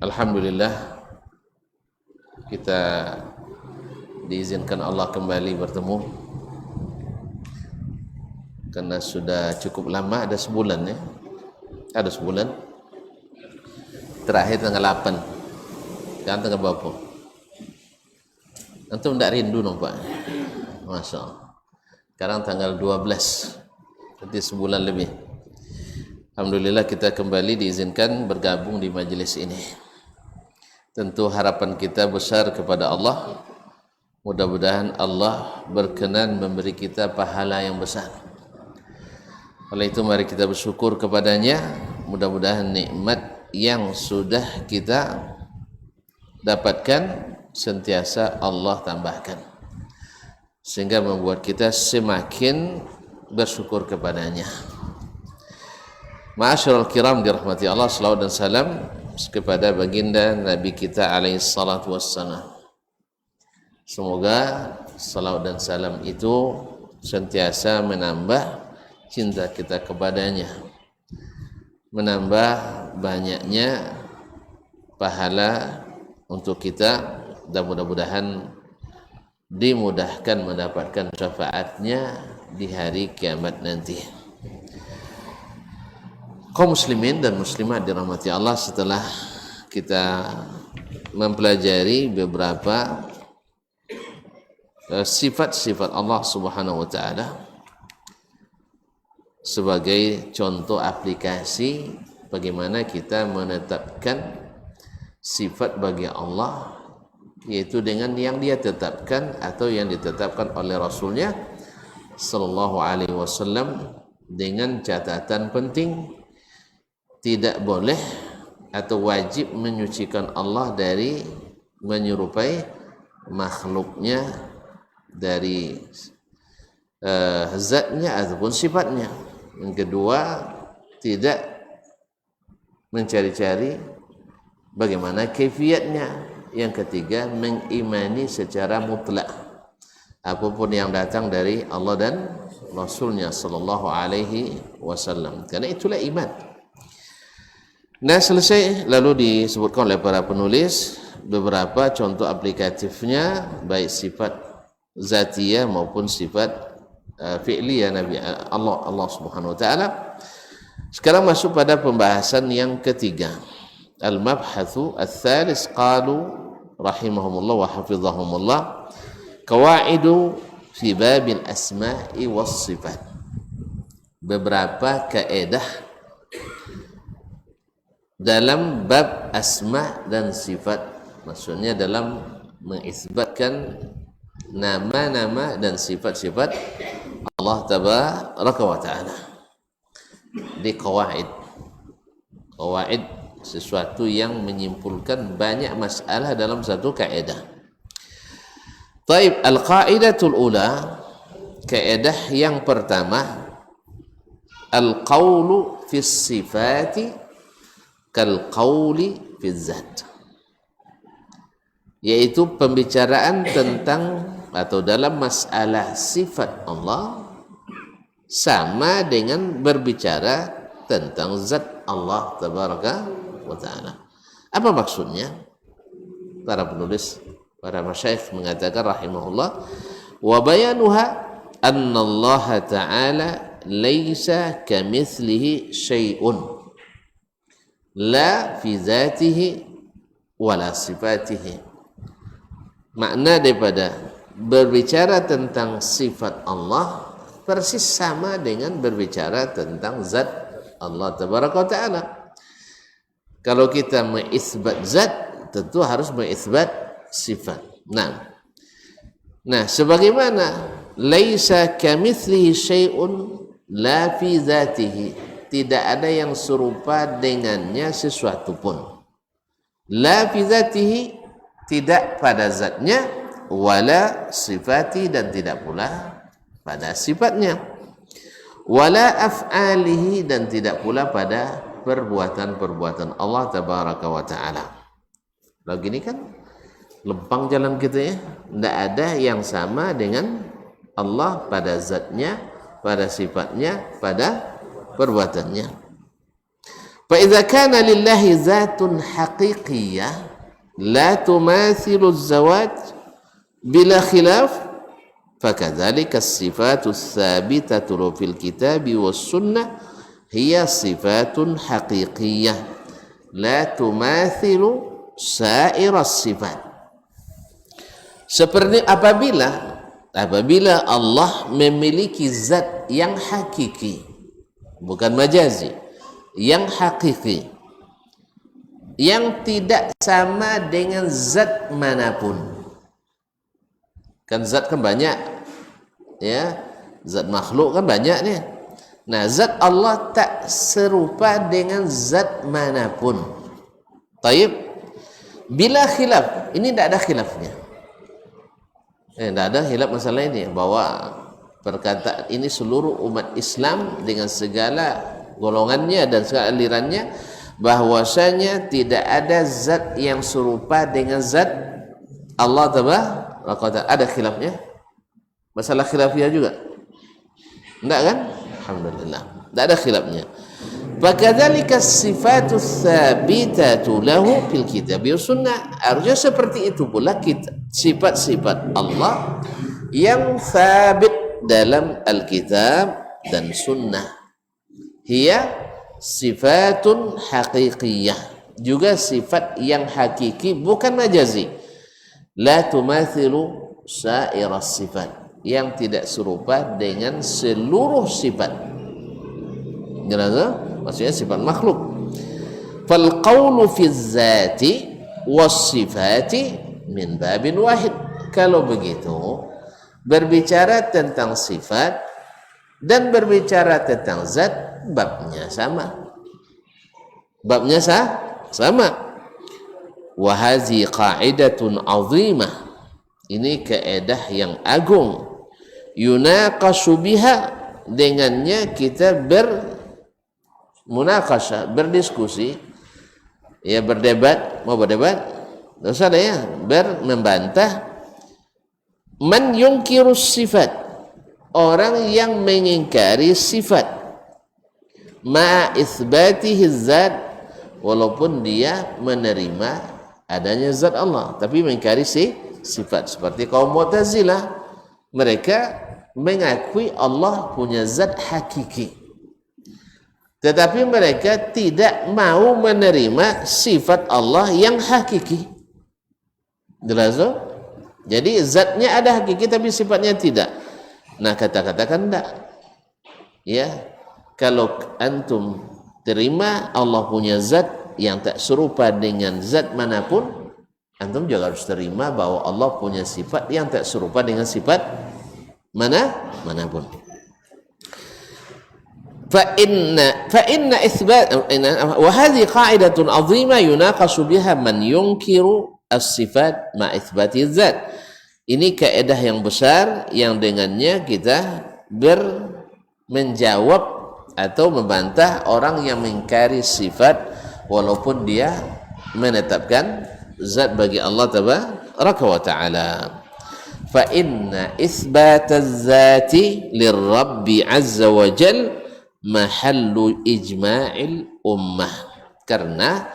Alhamdulillah kita diizinkan Allah kembali bertemu karena sudah cukup lama, ada sebulan ya, ada sebulan. Terakhir tanggal 8, kan tanggal berapa? Antum tidak rindu nampak? Masya Allah. Sekarang tanggal 12, berarti sebulan lebih. Alhamdulillah kita kembali diizinkan bergabung di majelis ini. Tentu harapan kita besar kepada Allah. Mudah-mudahan Allah berkenan memberi kita pahala yang besar. Oleh itu mari kita bersyukur kepadanya. Mudah-mudahan nikmat yang sudah kita dapatkan sentiasa Allah tambahkan, sehingga membuat kita semakin bersyukur kepadanya. Ma'asyiral kiram dirahmati Allah, salawat dan salam kepada baginda Nabi kita alaihi salatu wassalam. Semoga salawat dan salam itu sentiasa menambah cinta kita kepadanya, menambah banyaknya pahala untuk kita, dan mudah-mudahan dimudahkan mendapatkan syafaatnya di hari kiamat nanti. Kaum muslimin dan muslimat dirahmati Allah, setelah kita mempelajari beberapa sifat-sifat Allah Subhanahu wa taala sebagai contoh aplikasi bagaimana kita menetapkan sifat bagi Allah, yaitu dengan yang dia tetapkan atau yang ditetapkan oleh Rasulnya sallallahu alaihi wasallam, dengan catatan penting: tidak boleh atau wajib menyucikan Allah dari menyerupai makhluknya, dari zatnya ataupun sifatnya. Yang kedua, tidak mencari-cari bagaimana kaifiatnya. Yang ketiga, mengimani secara mutlak apapun yang datang dari Allah dan Rasulnya sallallahu alaihi wasallam, karena itulah iman. Nah, selesai lalu disebutkan oleh para penulis beberapa contoh aplikatifnya, baik sifat zatiyah maupun sifat fi'liyah Nabi Allah Subhanahu wa taala. Sekarang masuk pada pembahasan yang ketiga. Al-mabhathu ats-tsalis, qalu rahimahumullah wa hafizahumullah, qawaidu fi babil asma'i was sifat. Beberapa kaidah dalam bab asma dan sifat, maksudnya dalam mengisbatkan nama-nama dan sifat-sifat Allah tabaraka wa ta'ala. Di qawaid sesuatu yang menyimpulkan banyak masalah dalam satu kaidah. Taib, al-qaidatul ula, kaidah yang pertama, al-qawlu fi sifati kal qawli fi zat, yaitu pembicaraan tentang atau dalam masalah sifat Allah sama dengan berbicara tentang zat Allah tabaraka wa ta'ala. Apa maksudnya? Para penulis, para masyayikh mengatakan rahimahullah, wa bayanuha anna Allah ta'ala laisa kamitslihi syai'un la fi zatihi wala sifatihi. Makna daripada berbicara tentang sifat Allah persis sama dengan berbicara tentang zat Allah tabaraka ta'ala. Kalau kita mengisbat zat, tentu harus mengisbat sifat. Nah, sebagaimana laisa kamitslihi syai'un la fi zatihi, tidak ada yang serupa dengannya sesuatu pun. La fi zatihi, tidak pada zatnya, wala sifati, dan tidak pula pada sifatnya, wala af'alihi, dan tidak pula pada perbuatan-perbuatan Allah tabaraka wa ta'ala. Lalu gini kan lempang jalan kita ya, tidak ada yang sama dengan Allah pada zatnya, pada sifatnya, pada perbuatannya. فإذا كان لله ذات حقيقية لا تماثل الزوات بلا خلاف فكذلك الصفات الثابتة في الكتاب والسنة هي صفات حقيقية لا تماثل سائر الصفات. Seperti apabila Allah memiliki zat yang hakiki, bukan majazi, yang hakiki, yang tidak sama dengan zat manapun. Kan zat kan banyak, ya, zat makhluk kan banyak nih. Nah, zat Allah tak serupa dengan zat manapun. Taib, bila khilaf, ini tidak ada khilafnya. Tidak ada khilaf masalah ini, bahwa perkataan ini seluruh umat Islam dengan segala golongannya dan segala alirannya, bahwasanya tidak ada zat yang serupa dengan zat Allah Taala. Ada khilafnya? Masalah khilafiyah juga? Enggak kan? Alhamdulillah, tidak ada khilafnya. Fakadzalika sifatu tsabitatu lahu fil kitab wa sunnah. Harusnya seperti itu pula sifat-sifat Allah yang sabit dalam Alkitab dan Sunnah. Hiya sifatun haqiqiyah, juga sifat yang hakiki, bukan majazi. La tumathilu sa'iras sifat, yang tidak serupa dengan seluruh sifat. Jelas? Maksudnya sifat makhluk. Fal qawlu fi dzati was sifati min babin wahid. Kalau begitu, berbicara tentang sifat dan berbicara tentang zat babnya sama. Babnya sama. Wa hadhi qa'idatun 'azimah. Ini kaidah yang agung. Yunaqashu biha, dengannya kita munakasah, berdiskusi, ya, berdebat, mau berdebat, tidak usah ya, membantah man yungkirus sifat, orang yang mengingkari sifat, ma itsbatihi zat, walaupun dia menerima adanya zat Allah tapi mengingkari sifat, seperti kaum Mu'tazilah. Mereka mengakui Allah punya zat hakiki, tetapi mereka tidak mau menerima sifat Allah yang hakiki. Jelas? Jadi zatnya ada hakiki tapi sifatnya tidak. Nah, katakan enggak. Ya, kalau antum terima Allah punya zat yang tak serupa dengan zat manapun, antum juga harus terima bahwa Allah punya sifat yang tak serupa dengan sifat manapun. فإن إثبات وهذه قاعدة عظيمة يناقش بها من ينكر الصفات مع إثبات الذات. Ini kaidah yang besar yang dengannya kita menjawab atau membantah orang yang mengingkari sifat walaupun dia menetapkan zat bagi Allah tabaraka wa taala. Fa inna itsbataz zati lirabbi azza wa jalla mahallu ijma'il ummah, karena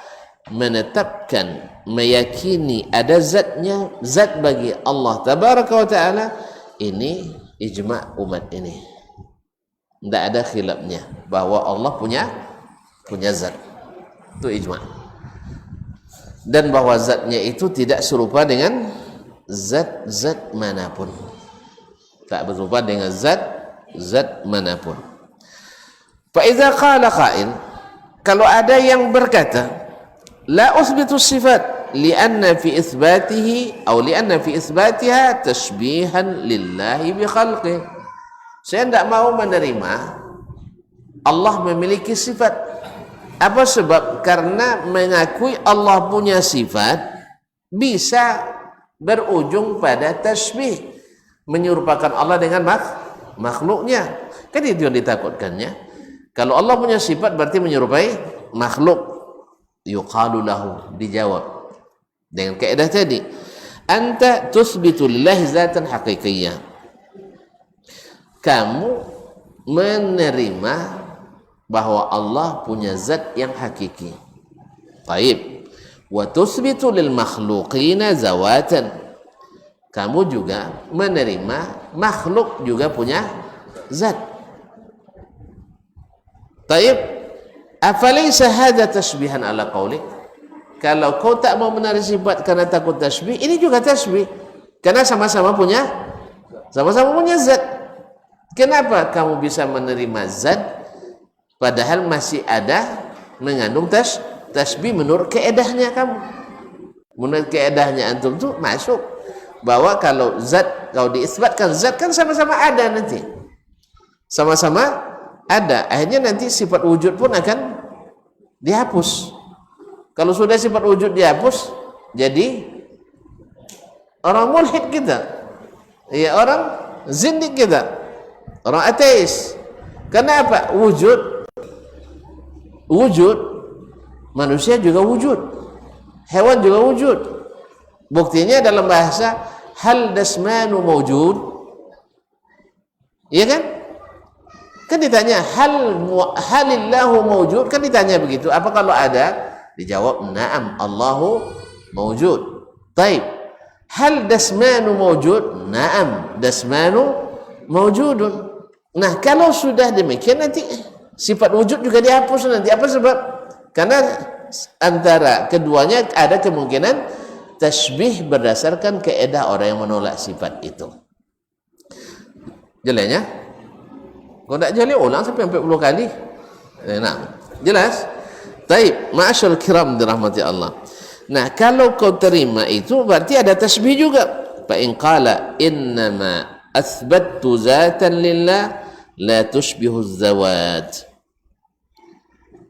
menetapkan, meyakini ada zatnya, zat bagi Allah tabaraka wa ta'ala, ini ijma' umat ini, tidak ada khilafnya bahwa Allah punya zat, itu ijma', dan bahwa zatnya itu tidak serupa dengan zat-zat manapun, tak berupa dengan zat manapun. Faiza qala qail, kalau ada yang berkata la usbitu sifat lianna fi itsbatihi atau lianna fi itsbatiha tashbihan lillahi bi khalqih, saya tidak mau menerima Allah memiliki sifat. Apa sebab? Karena mengakui Allah punya sifat bisa berujung pada tasbih, menyerupakan Allah dengan makhluknya. Kan itu yang ditakutkannya. Kalau Allah punya sifat berarti menyerupai makhluk. Yuqalu lahu, dijawab dengan kaidah tadi, anta tuthbitu lillahi zatan haqiqiyyah, kamu menerima bahwa Allah punya zat yang hakiki. Taib. Wa tusbitu lil makhluqina zawatan. Kamu juga menerima makhluk juga punya zat. Taib. Afalaysa hadha tashbihan ala qawlik? Kalau kau tak mau menarik sifat karena takut tasbih, ini juga tasbih. Karena sama-sama punya zat. Kenapa kamu bisa menerima zat padahal masih ada mengandung tasbih menurut keedahnya kamu? Menurut keedahnya antum tuh masuk bahwa kalau zat kau diisbatkan zat kan sama-sama ada nanti. Sama-sama ada. Akhirnya nanti sifat wujud pun akan dihapus. Kalau sudah sifat wujud dihapus, jadi orang mulhid kita, ya orang zindik kita, orang ateis. Kenapa? Wujud, manusia juga wujud, hewan juga wujud. Buktinya dalam bahasa hal dasmanu mawjud, iya kan? Kan ditanya halillahu mawjud, kan ditanya begitu. Apa kalau ada? Dijawab na'am Allahu mawjud. Taib. Hal dasmanu mawjud? Na'am dasmanu mawjudun. Nah, kalau sudah demikian nanti sifat wujud juga dihapus nanti. Apa sebab? Karena antara keduanya ada kemungkinan tasbih berdasarkan keedah orang yang menolak sifat itu. Jelasnya? Kalau tak jelas ulang sampai 40 kali. Nah, jelas? Taib, ma'asyarul kiram dirahmati Allah. Nah, kalau kau terima itu berarti ada tasbih juga. Fa in qala innama athbattu zatan lillah la tushbihu zawat.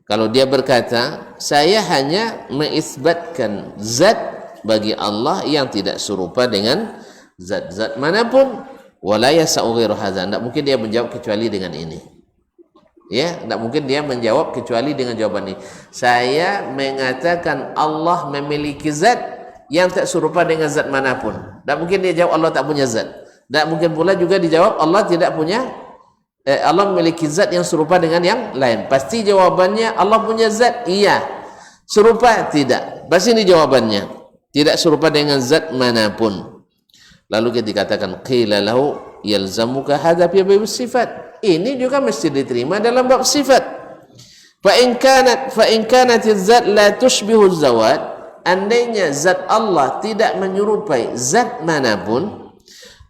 Kalau dia berkata, saya hanya mengisbatkan zat bagi Allah yang tidak serupa dengan zat-zat manapun, wala yasa'u ghairu hadza. Tidak mungkin dia menjawab kecuali dengan ini. Ya, tidak mungkin dia menjawab kecuali dengan jawaban ini. Saya mengatakan Allah memiliki zat yang tak serupa dengan zat manapun. Tak mungkin dia jawab Allah tak punya zat. Tak mungkin pula juga dijawab Allah tidak punya Allah memiliki zat yang serupa dengan yang lain. Pasti jawabannya Allah punya zat, iya. Serupa tidak. Pasti ini jawabannya. Tidak serupa dengan zat manapun. Lalu kita dikatakan qila lahu yalzamuka hadza fi bab sifat. Ini juga mesti diterima dalam bab sifat. Fa in kanat zat la tushbihu zawat, andainya zat Allah tidak menyerupai zat manapun,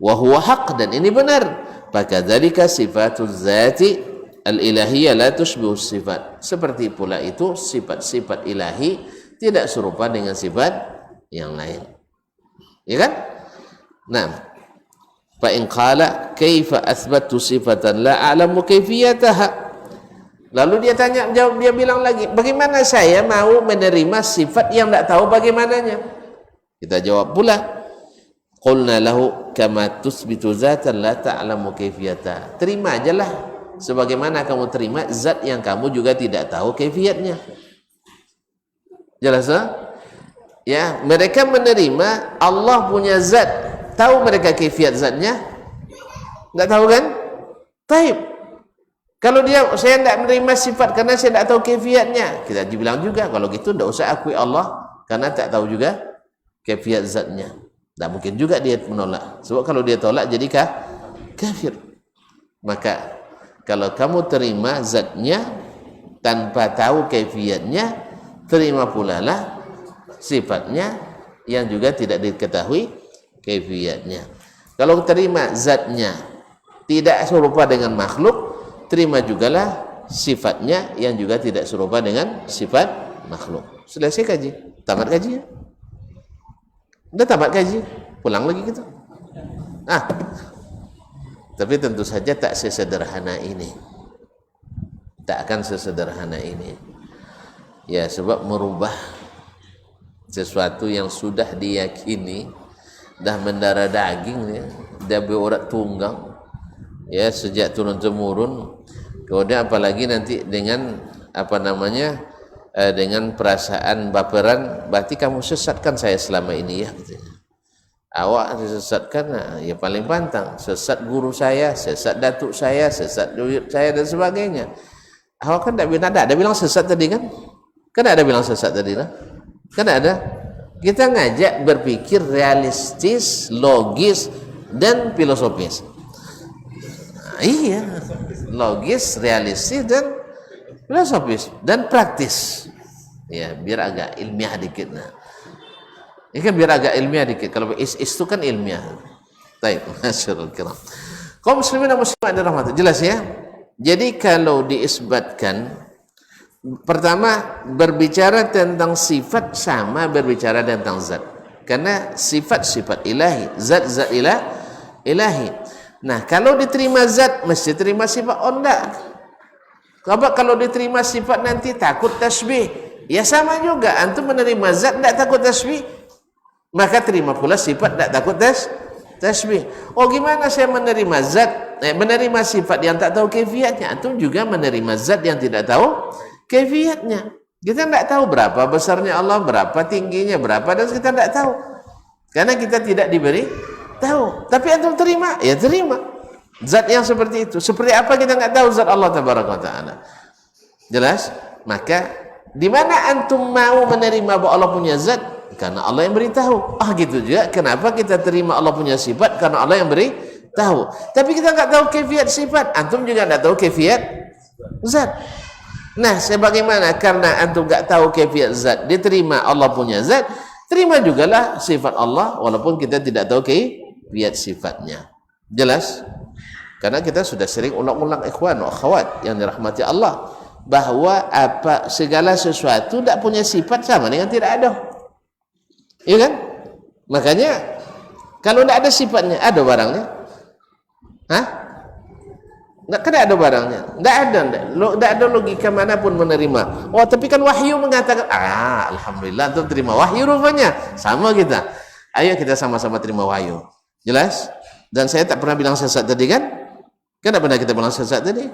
wa huwa haq, dan ini benar, fakadzalika sifatuz zati al-ilahiyah la tushbihu sifat. Seperti pula itu sifat-sifat ilahi tidak serupa dengan sifat yang lain. Ya kan? Nah, fa in qala kaifa athbattu sifatan la a'lamu kaifiyataha. Lalu dia bilang lagi, bagaimana saya mau menerima sifat yang tidak tahu bagaimananya? Kita jawab pula, qulna lahu kama tusbitu zatan la ta'lamu kaifiyataha. Terima ajalah sebagaimana kamu terima zat yang kamu juga tidak tahu kaifiatnya. Jelas? Ya, mereka menerima Allah punya zat. Tahu mereka kaifiat zatnya? Enggak tahu kan? Taib. Kalau saya tidak menerima sifat karena saya tidak tahu kaifiatnya, kita dibilang juga kalau gitu tidak usah akui Allah karena tak tahu juga kaifiat zatnya. Tak mungkin juga dia menolak. Sebab kalau dia tolak jadi kafir. Maka kalau kamu terima zatnya tanpa tahu kaifiatnya, terima pula lah sifatnya yang juga tidak diketahui kaifiatnya. Kalau terima zatnya tidak serupa dengan makhluk, terima jugalah sifatnya yang juga tidak serupa dengan sifat makhluk. Selesai kaji, tamat kaji ya? Udah tamat kaji, pulang lagi gitu. Tapi tentu saja tak sesederhana ini. Tak akan sesederhana ini. Ya, sebab merubah sesuatu yang sudah diyakini dah mendarah daging ya, dah berurat tunggang ya sejak turun temurun, kemudian apalagi nanti dengan dengan perasaan baperan, berarti kamu sesatkan saya selama ini ya katanya. Awak disesatkan, ya paling pantang sesat guru saya, sesat datuk saya, sesat duyut saya dan sebagainya. Ahwal kan tidak ada bilang sesat tadi kan? Kan ada bilang sesat tadi lah. Kan ada. Kita ngajak berpikir realistis, logis, dan filosofis. Nah, iya, logis, realistis, dan filosofis, dan praktis. Ya, biar agak ilmiah dikit. Nah, ini kan biar agak ilmiah dikit. Kalau itu kan ilmiah. Baik, masyaallah kiram. Kaum muslimin dan muslimat dirahmati. Jelas ya? Jadi kalau diisbatkan, pertama berbicara tentang sifat sama berbicara tentang zat. Karena sifat ilahi, zat ilahi. Nah, kalau diterima zat mesti terima sifat. Oh enggak. Kalau diterima sifat nanti takut tasbih. Ya sama juga, antum menerima zat enggak takut tasbih. Maka terima pula sifat enggak takut tasbih. Oh gimana saya menerima zat, menerima sifat yang tak tahu kaifiatnya? Antum juga menerima zat yang tidak tahu kaifiatnya. Kita tidak tahu berapa besarnya Allah, berapa tingginya, berapa, dan kita tidak tahu. Karena kita tidak diberi tahu. Tapi antum terima, ya terima. Zat yang seperti itu. Seperti apa kita tidak tahu zat Allah tabaraka wa taala. Jelas? Maka di mana antum mau menerima bahwa Allah punya zat? Karena Allah yang beritahu. Gitu juga. Kenapa kita terima Allah punya sifat? Karena Allah yang beritahu. Tapi kita nggak tahu kaifiat sifat. Antum juga nggak tahu kaifiat zat. Nah, sebagaimana karena antum nggak tahu kaifiat zat, diterima Allah punya zat, terima jugalah sifat Allah walaupun kita tidak tahu kaifiat sifatnya. Jelas? Karena kita sudah sering ulang-ulang ikhwan wa akhwat yang dirahmati Allah, bahwa segala sesuatu tidak punya sifat sama dengan tidak ada. Iya kan? Makanya kalau tidak ada sifatnya, ada barangnya. Hah? Nggak ada barangnya. Tidak ada logika manapun menerima. Oh, tapi kan wahyu mengatakan, alhamdulillah antum terima wahyu rupanya. Sama kita. Ayo kita sama-sama terima wahyu. Jelas? Dan saya tak pernah bilang sesat tadi kan? Kenapa pernah kita bilang sesat tadi?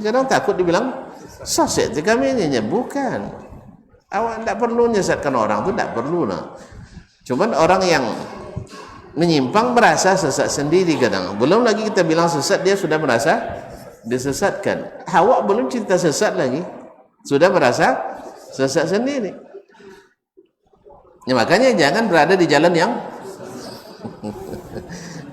Kadang takut dibilang sesat kami ini. Bukan. Awak tidak perlu menyesatkan orang itu, tidak perlu lah. Cuman orang yang menyimpang merasa sesat sendiri kadang. Belum lagi kita bilang sesat, dia sudah merasa disesatkan. Awak belum cerita sesat lagi, sudah merasa sesat sendiri. Ya, makanya jangan berada di jalan yang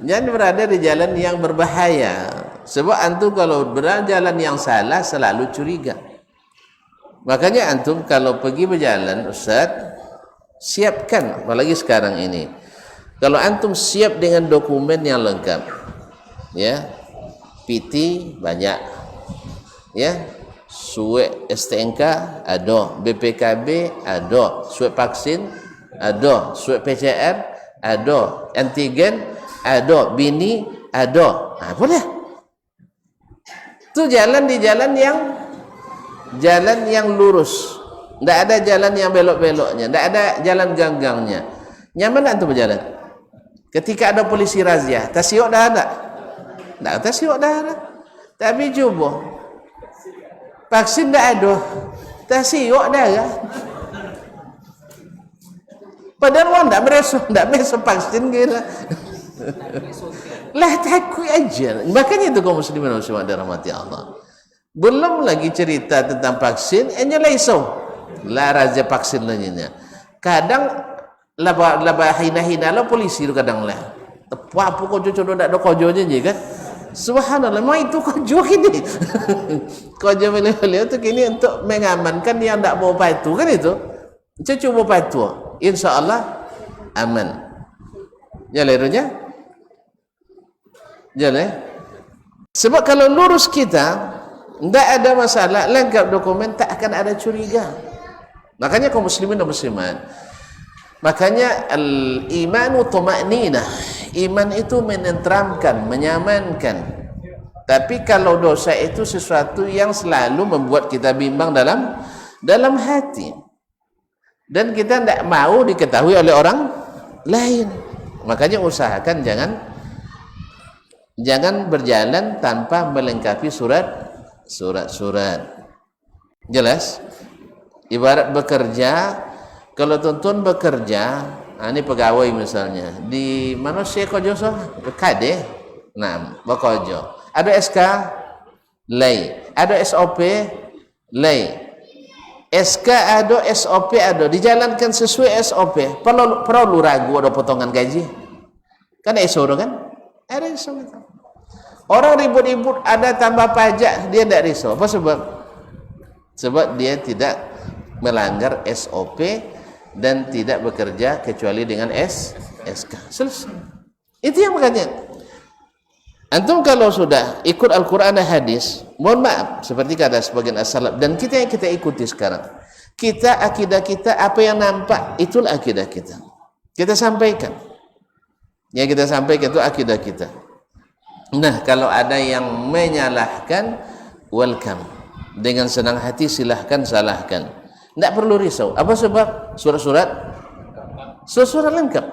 jangan berada di jalan yang berbahaya. Sebab antum kalau berada jalan yang salah selalu curiga. Makanya antum kalau pergi berjalan, Ustaz, siapkan, apalagi sekarang ini. Kalau antum siap dengan dokumen yang lengkap, ya, PT banyak, ya, suet STNK ada, BPKB ada, suet vaksin ada, suet PCR ada, antigen ada, bini ada. Boleh. Itu jalan di jalan yang lurus. Tidak ada jalan yang belok-beloknya, tidak ada jalan ganggangnya. Nyaman tak untuk berjalan? Ketika ada polisi razia, tasyuk dah ada? Tak tasyuk dah ada. Tapi cuba vaksin tak ada, tasyuk dah ada. Padahal orang tak merasa vaksin kira. Lah takut aja. Makanya itu kaum muslimin dan muslimat dirahmati Allah. Belum lagi cerita tentang vaksin, hanya leso. Lah razia vaksin lainnya. Kadang laba hina-hina lah polisi tu kadang lah. Apa kojo codo tak ada kojonya je kan? Subhanallah, mau itu kojo kini. Kojo beliau tu kini untuk mengamankan yang tak mau patuh kan itu. Cuba patuh, insya-Allah aman. Jalannya? Jalan. Sebab kalau lurus kita, tidak ada masalah, lengkap dokumen, tak akan ada curiga. Makanya kaum muslimin dan muslimat, makanya al-imanu tuma'ninah, iman itu menenteramkan, menyamankan. Tapi kalau dosa itu sesuatu yang selalu membuat kita bimbang dalam hati, dan kita tidak mau diketahui oleh orang lain. Makanya usahakan jangan berjalan tanpa melengkapi surat-surat. Jelas? Ibarat bekerja, kalau tuntun bekerja, ini pegawai misalnya, di mana saya kerja kade, bekerja. Ada SK, lay, ada SOP, Lai SK ada, SOP ada, dijalankan sesuai SOP. Perlu ragu ada potongan gaji? Kan isu kan? Ada isu gitu. Orang ribut-ribut ada tambah pajak, dia tidak risau. Apa sebab? Sebab dia tidak melanggar SOP dan tidak bekerja kecuali dengan SK. Selesai. Itu yang makanya. Antum kalau sudah ikut Al-Quran dan hadis, mohon maaf, seperti kata sebagian as-salaf, dan kita yang kita ikuti sekarang, kita, akidah kita, apa yang nampak, itulah akidah kita. Kita sampaikan. Yang kita sampaikan itu akidah kita. Nah, kalau ada yang menyalahkan, welcome. Dengan senang hati silahkan salahkan. Tidak perlu risau. Apa sebab? Surat-surat lengkap.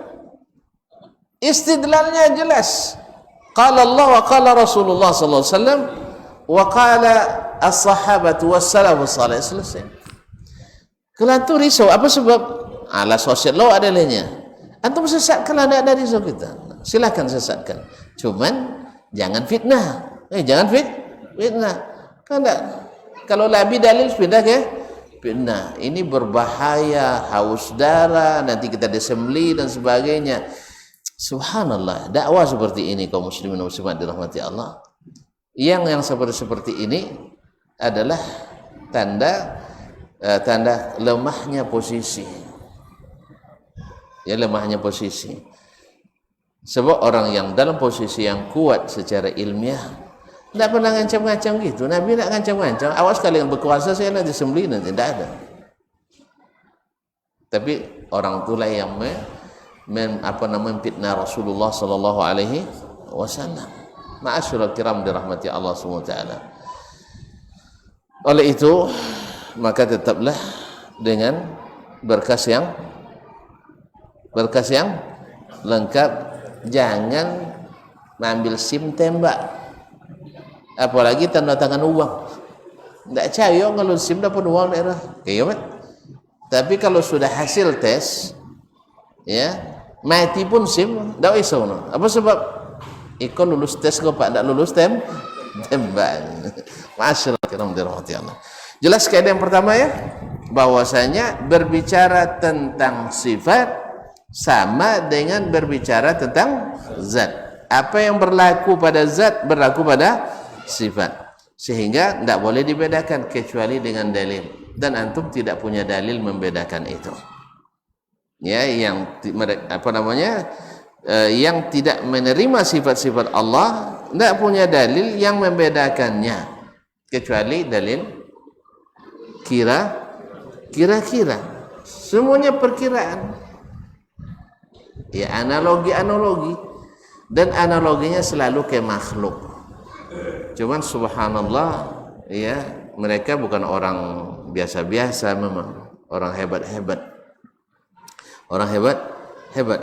Istidlalnya jelas. Qala Allah wa qala Rasulullah sallallahu alaihi wasallam wa qala as-sahabatu was-salafus salih. Selesai. Kalau antum risau, apa sebab? Ala sosial law adalahnya. Antum sesat kalau tidak ada risau kita. Silakan sesatkan. Cuman jangan fitnah. Jangan fitnah. Kalau labi dalil pindah ke fitnah. Ini berbahaya, haus darah, nanti kita disembelih dan sebagainya. Subhanallah, dakwah seperti ini kaum muslimin dan muslimat dirahmati Allah. Yang seperti ini adalah tanda lemahnya posisi. Ya, lemahnya posisi. Sebab orang yang dalam posisi yang kuat secara ilmiah tidak pernah ngancam-ngancam gitu. Nabi tidak ngancam-ngancam. Awas kalian berkuasa saya nanti disembelih, nanti tidak ada. Tapi orang itulah yang memfitnah Rasulullah sallallahu alaihi wasallam. Ma'asyiral kiram dirahmati Allah Subhanahu wa taala. Oleh itu, maka tetaplah dengan berkas yang lengkap. Jangan mengambil SIM tembak. Apalagi tanda tangan uang. Tidak cayo kalau SIM dapat uang daerah. Kayak tapi kalau sudah hasil tes, ya, mati pun SIM, tidak risau. Apa sebab? Ikon lulus tes kok Pak, tidak lulus tembak. Masyaallah, kiram dirahmati Allah. Jelas kaidah yang pertama ya, bahwasanya berbicara tentang sifat sama dengan berbicara tentang zat. Apa yang berlaku pada zat berlaku pada sifat. Sehingga tidak boleh dibedakan kecuali dengan dalil. Dan antum tidak punya dalil membedakan itu. Ya, yang yang tidak menerima sifat-sifat Allah tidak punya dalil yang membedakannya kecuali dalil kira-kira. Semuanya perkiraan. Ya, analogi dan analoginya selalu ke makhluk. Cuman subhanallah, ya, mereka bukan orang biasa-biasa, memang orang hebat-hebat. Orang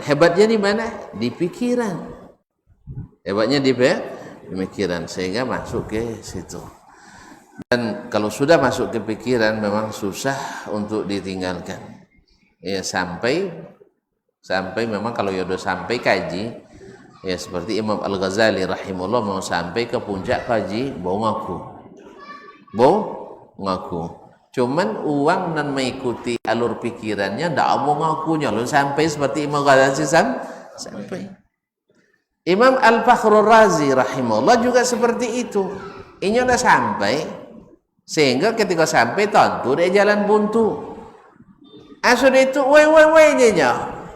hebatnya di mana? Di pikiran. Hebatnya di pikiran, sehingga masuk ke situ. Dan kalau sudah masuk ke pikiran memang susah untuk ditinggalkan. Ya, sampai memang kalau sudah sampai kaji, ya seperti Imam Al-Ghazali rahimahullah mau sampai ke puncak kaji, bau ngaku. Cuman uang dan mengikuti alur pikirannya tidak mau ngakunya, lalu sampai seperti Imam Ghazali sampai. Imam Al-Fakhrur Razi rahimahullah juga seperti itu. Ini sudah sampai, sehingga ketika sampai tentu dia jalan buntu. Asal itu woi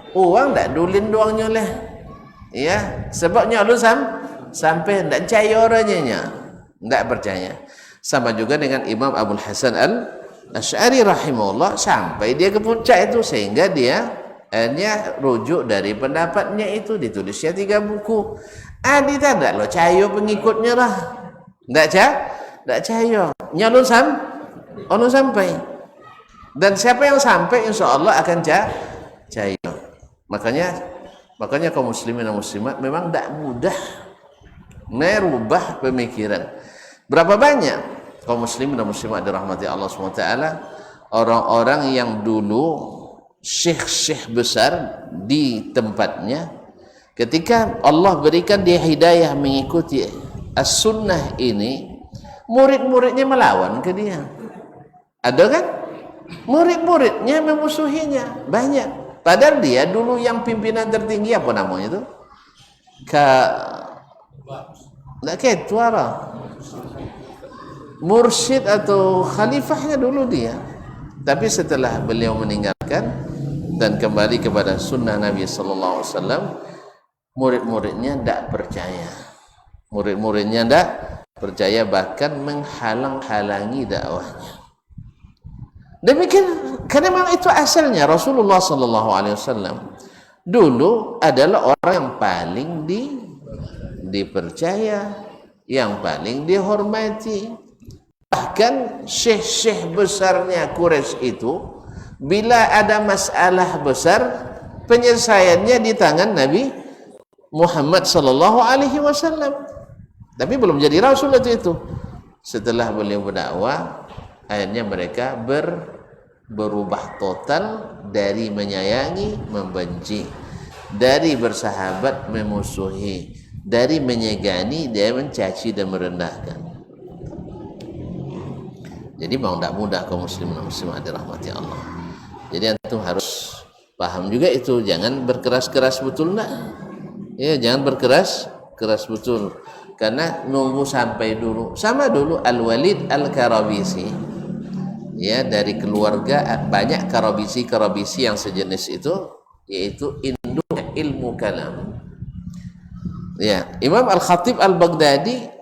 uang tak dulin doangnya lah, ya, sebabnya lu sampai tidak percaya orangnya, tidak percaya. Sama juga dengan Imam Abul Hasan Al-Asy'ari rahimahullah, sampai dia ke puncak itu, sehingga dia hanya rujuk dari pendapatnya itu, ditulisnya 3 buku. Dia tidak lo cayo pengikutnya lah, tidak cayo, nyalun sampai. Dan siapa yang sampai insya Allah akan cayo. Makanya kaum muslimin dan muslimat memang tidak mudah merubah pemikiran. Berapa banyak kaum muslimin dan muslimat dirahmati Allah SWT, orang-orang yang dulu syekh-syekh besar di tempatnya, ketika Allah berikan dia hidayah mengikuti as-sunnah ini, murid-muridnya melawan ke dia. Ada kan? Murid-muridnya memusuhinya banyak. Padahal dia dulu yang pimpinan tertinggi, apa namanya itu? Enggak ketua lah. Mursyid atau khalifahnya dulu dia. Tapi setelah beliau meninggalkan dan kembali kepada sunnah Nabi sallallahu alaihi wasallam, murid-muridnya tidak percaya. Murid-muridnya tidak percaya, bahkan menghalang-halangi dakwahnya. Demikian, karena memang itu asalnya Rasulullah sallallahu alaihi wasallam dulu adalah orang yang paling dipercaya, yang paling dihormati. Bahkan syekh-syekh besarnya Quraisy itu, bila ada masalah besar, penyelesaiannya di tangan Nabi Muhammad sallallahu alaihi wasallam. Tapi belum jadi rasul itu. Setelah beliau berdakwah, akhirnya mereka berubah total dari menyayangi membenci, dari bersahabat memusuhi, dari menyegani dia mencaci dan merendahkan. Jadi memang tidak mudah kaum muslimin dan muslimat dirahmati Allah. Jadi antum harus paham juga itu, jangan berkeras-keras betul nak. Ya, jangan berkeras betul. Karena nunggu sampai dulu. Sama dulu Al-Walid Al-Karabisi. Ya, dari keluarga banyak Karabisi yang sejenis itu, yaitu induknya ilmu kalam. Ya, Imam Al-Khatib Al-Baghdadi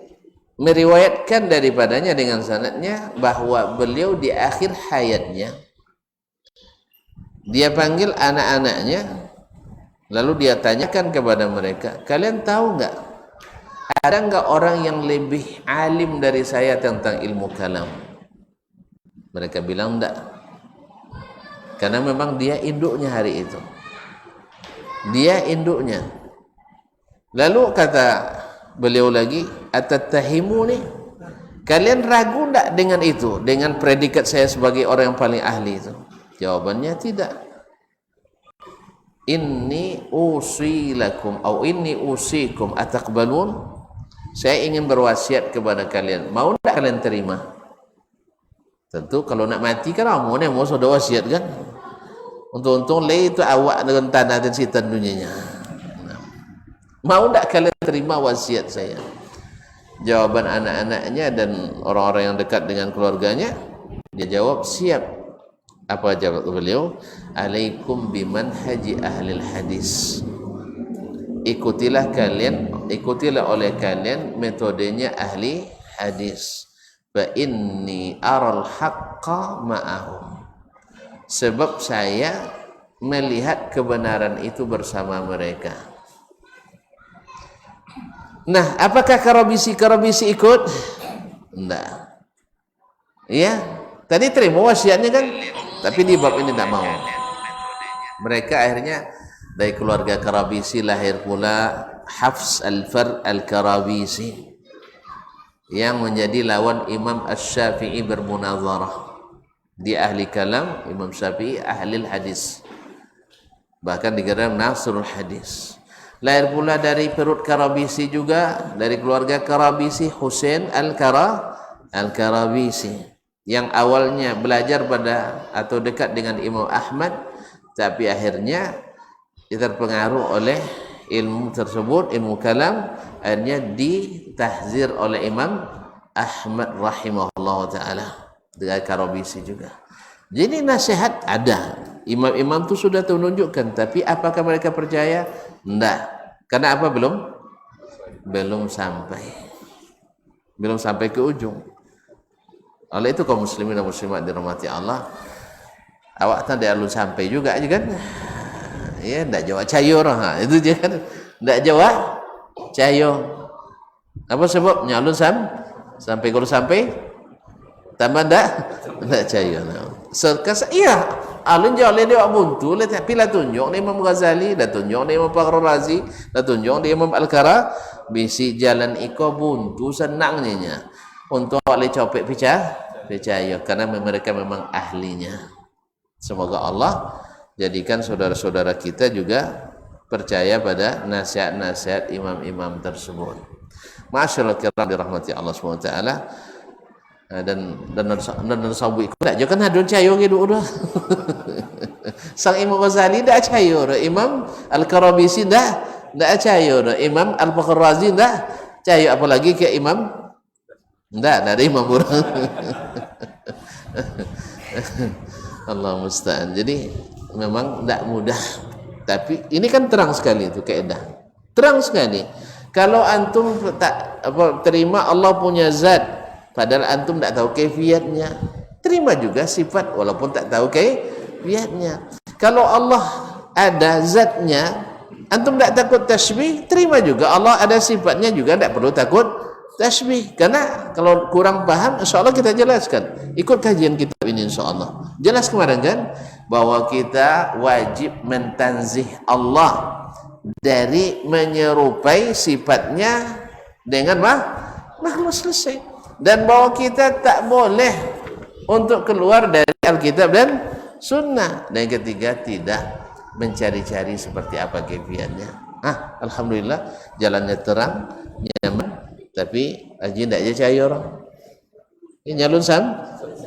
meriwayatkan daripadanya dengan sanadnya bahwa beliau di akhir hayatnya dia panggil anak-anaknya, lalu dia tanyakan kepada mereka, kalian tahu enggak, ada enggak orang yang lebih alim dari saya tentang ilmu kalam? Mereka bilang enggak, karena memang dia induknya hari itu, dia induknya. Lalu kata beliau lagi, atattahimuni, kalian ragu enggak dengan itu, dengan predikat saya sebagai orang yang paling ahli itu? Jawabannya tidak. Inni usilakum atau inni usikum ataqbalun, saya ingin berwasiat kepada kalian, mau enggak kalian terima? Tentu kalau nak mati kan kamu ni mau sudah wasiat kan. Untung-untung le itu awak dengan tanah dan sitan dunianya. Mau enggak kalian terima wasiat saya? Jawaban anak-anaknya dan orang-orang yang dekat dengan keluarganya, dia jawab siap. Apa jawab beliau? Alaikum bimanhaji ahlil hadis. Ikutilah oleh kalian metodenya ahli hadis. Fa inni aral haqqa ma'ahum. Sebab saya melihat kebenaran itu bersama mereka. Nah, apakah Karabisi ikut? Enggak. Ya, tadi terima wasiatnya kan, tapi di bab ini tidak mau. Mereka akhirnya dari keluarga Karabisi lahir pula Hafs Al-Far Al-Karabisi yang menjadi lawan Imam Asy-Syafi'i bermunazarah. Di ahli kalam, Imam Syafi'i ahli hadis, bahkan digelar Nasrul Hadis. Lahir pula dari perut Karabisi juga, dari keluarga Karabisi, Husain Al-Karabisi, yang awalnya belajar pada atau dekat dengan Imam Ahmad, tapi akhirnya terpengaruh oleh ilmu tersebut, ilmu kalam, akhirnya ditahzir oleh Imam Ahmad rahimahullah ta'ala dengan Karabisi juga. Jadi nasihat ada, imam-imam itu sudah menunjukkan, tapi apakah mereka percaya? Tidak. Karena apa? Belum sampai ke ujung. Oleh itu kaum muslimin dan muslimat dirahmati Allah, awak tak ada alun sampai juga kan? Ya, tidak jawab cayo orang, itu dia kan? Tidak jawab cayo. Apa sebabnya alun sampai kalau sampai tambah tidak cayo. Iya, alun jauh dia buntu, tapi lah tunjuk ni Imam Ghazali, dah tunjuk ni Imam Fakhrul Razi, dah tunjuk ni Imam Al-Karabisi, jalan iko buntu senangnya. Untuk oleh copek percaya, karena mereka memang ahlinya. Semoga Allah jadikan saudara-saudara kita juga percaya pada nasihat-nasihat imam-imam tersebut. Masyaallah kiram dirahmati Allah SWT. dan sabu ikut dak jo kan hadun cayo gitu dah. Sang Imam Ghazali dak cayo, Imam Al-Karabisi dak cayo, Imam Al-Fakhr Razi dak cayo, apalagi ke Imam ndak ada imam orang. Allah musta'an. Jadi memang tidak mudah, tapi ini kan terang sekali itu kaidah, terang sekali. Kalau antum tak terima Allah punya zat, padahal antum tidak tahu kaifiatnya, terima juga sifat walaupun tak tahu kaifiatnya. Kalau Allah ada zatnya, antum tidak takut tasbih, terima juga Allah ada sifatnya juga, tidak perlu takut tasbih. Karena kalau kurang paham, insya Allah kita jelaskan. Ikut kajian kitab ini insya Allah. Jelas kemarin kan bahwa kita wajib mentanzih Allah dari menyerupai sifatnya dengan makhluk, selesai. Dan bahwa kita tak boleh untuk keluar dari Alkitab dan Sunnah. Dan yang ketiga, tidak mencari-cari seperti apa kaifiatnya. Alhamdulillah jalannya terang, nyaman. Tapi aja tidak aja cahaya orang. Ini nyalun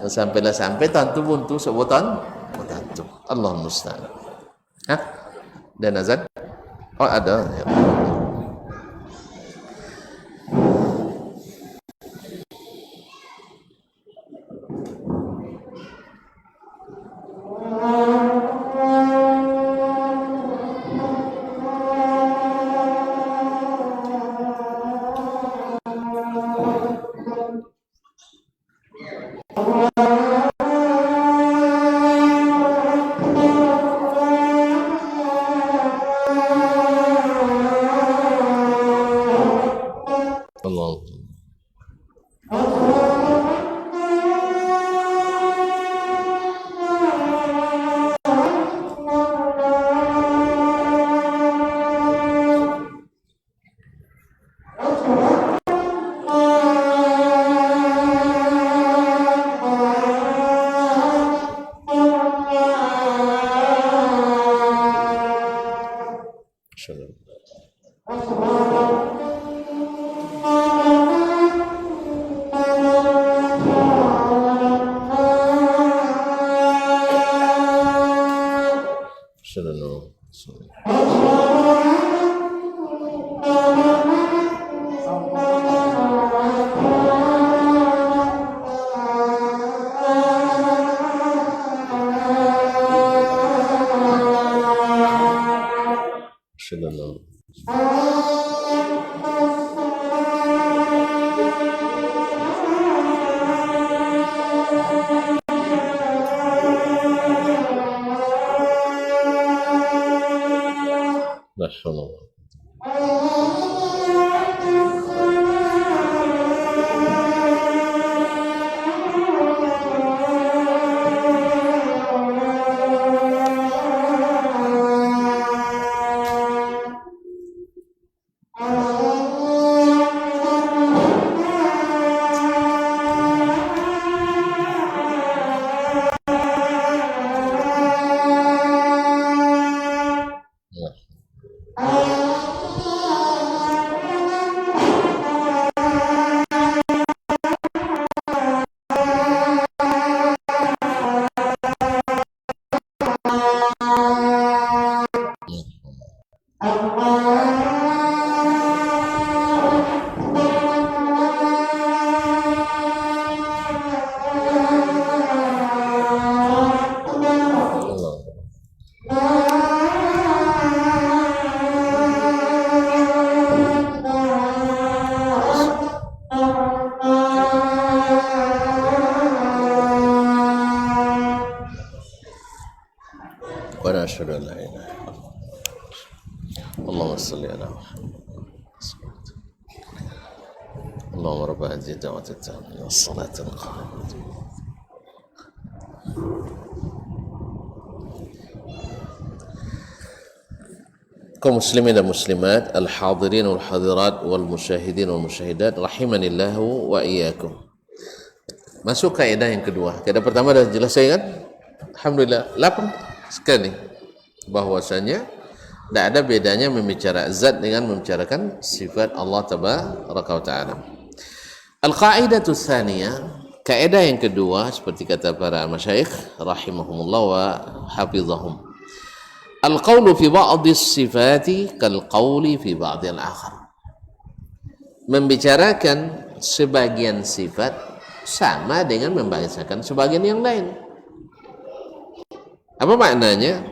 sampai tantu buntu sebutan tantu. Allah musta'an. Dan azan? Oh ada. Ya. أشهد أن لا إله إلا الله اللهم صل على محمد اللهم رب هذه الدعوة التامة والصلاة القائمة kaum muslimin dan muslimat, al-hadirin wal hadirat wal musyahidin wal musyahidat rahimanillahu wa iyyakum. Masuk kaidah yang kedua. Kaidah pertama dah jelas saya kan? Alhamdulillah, lapang sekali bahwasanya tidak ada bedanya membicara zat dengan membicarakan sifat Allah tabaraka wa taala. Al-qaidatu tsaniyah, Kaidah yang kedua seperti kata para masyayikh rahimahumullah wa hafizahum, al-qawlu fi ba'dhi sifati kal-qawli fi ba'dhi al-akhar. Membicarakan sebagian sifat sama dengan membahasakan sebagian yang lain. Apa maknanya?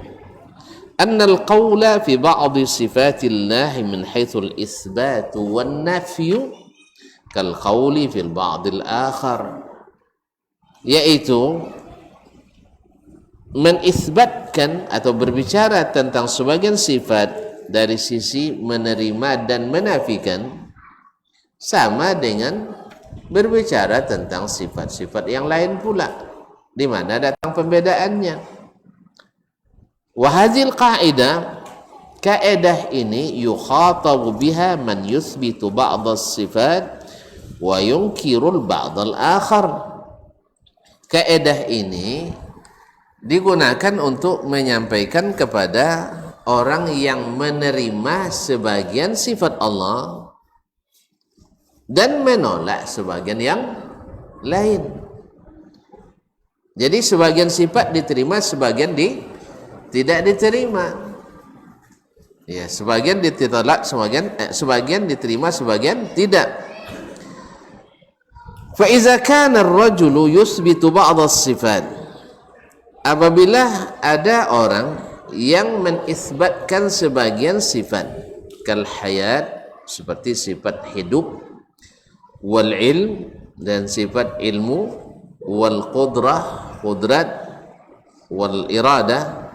Annal qawla fi ba'dhi sifatillahi min haitsul isbatu wan nafyu kal qawli fil ba'dil akhar, yaitu menisbatkan atau berbicara tentang sebagian sifat dari sisi menerima dan menafikan sama dengan berbicara tentang sifat-sifat yang lain pula, di mana datang pembedaannya. Wahazil qa'idah, kaidah ini yukhatabu biha man yuthbitu ba'dhas sifat wa yunkirul ba'dhal akhar. Kaidah ini digunakan untuk menyampaikan kepada orang yang menerima sebagian sifat Allah dan menolak sebagian yang lain. Jadi sebagian sifat diterima, sebagian tidak diterima. Ya, sebagian ditolak, sebagian diterima, sebagian tidak. Fa iza kana ar-rajulu yuthbitu ba'd as-sifat, apabila ada orang yang menisbatkan sebagian sifat, kal hayat, seperti sifat hidup, wal ilm, dan sifat ilmu, wal qudrah, qudrat, wal iradah,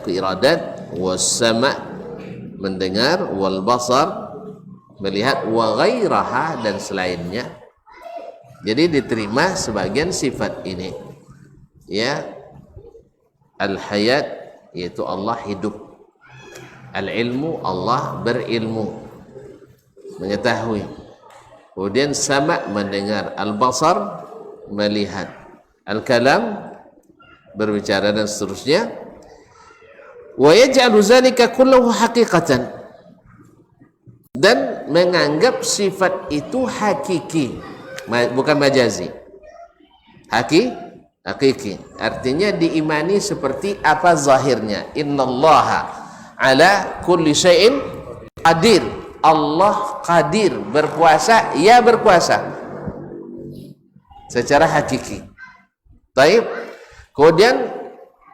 keiradat, was sama', mendengar, wal basar, melihat, wa ghairaha, dan selainnya. Jadi diterima sebagian sifat ini, ya. Al hayat, yaitu Allah hidup. Al ilmu, Allah berilmu, mengetahui. Kemudian sama', mendengar. Al basar, melihat. Al kalam, berbicara, dan seterusnya. Wa yaj'alu zalika kullahu haqiqatan, dan menganggap sifat itu hakiki, bukan majazi. Hakiki artinya diimani seperti apa zahirnya. Innallaha ala kulli syai'in qadir, Allah qadir, berkuasa, ya berkuasa secara hakiki. Baik. Kemudian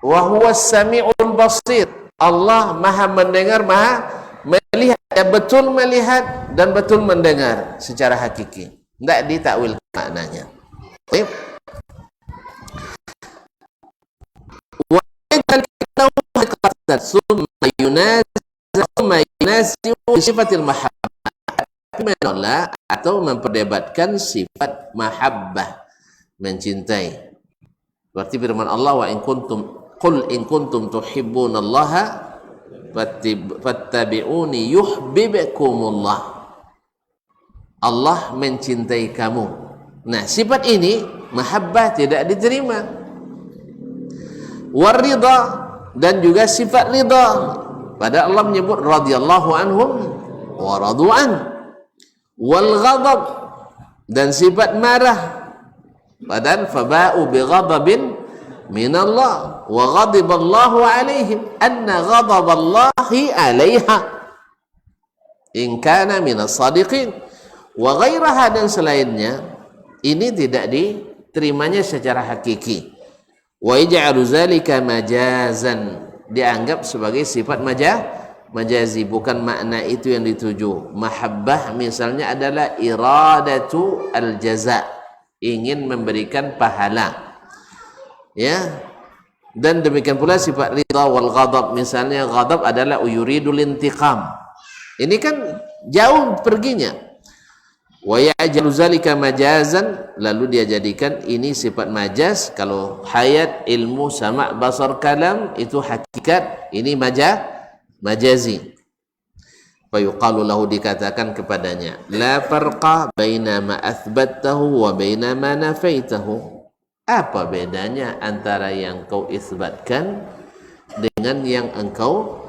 wa huwas sami'ul basir, Allah maha mendengar, maha melihat, ya betul melihat dan betul mendengar secara hakiki, tidak ditakwil maknanya. Baik. Wa summa yunasiu sifatil mahabbah, menolak atau memperdebatkan sifat mahabbah, mencintai. Berarti firman Allah, wa in kuntum qul in kuntum tuhibbunallaha fattabi'uni yuhibbukumullah, Allah mencintai kamu. Nah, sifat ini mahabbah tidak diterima. Waridha, dan juga sifat ridha, pada Allah menyebut radhiyallahu anhum wa radu'an. Wal ghadab, dan sifat marah, padahal faba'u bi ghadabin minallah wa ghadiballahu alaihim anna ghadaballahi alaiha in kana minas sadiqin wa ghairaha, dan selainnya. Ini tidak diterimanya secara hakiki. Wa yaj'alu zalika majazan, dianggap sebagai sifat majazi, bukan makna itu yang dituju. Mahabbah misalnya adalah iradatu al-jaza, ingin memberikan pahala, ya. Dan demikian pula sifat ridha wal ghadab, misalnya ghadab adalah yuridul intiqam, ini kan jauh perginya. Wa ya'jalu zalika majazan, lalu dia jadikan ini sifat majaz. Kalau hayat, ilmu, sama', basar, kalam itu hakikat, ini majazi. Fa yuqalu lahu, dikatakan kepadanya, la farqa baina ma athbattahu wa baina ma nafaitahu, apa bedanya antara yang kau isbatkan dengan yang engkau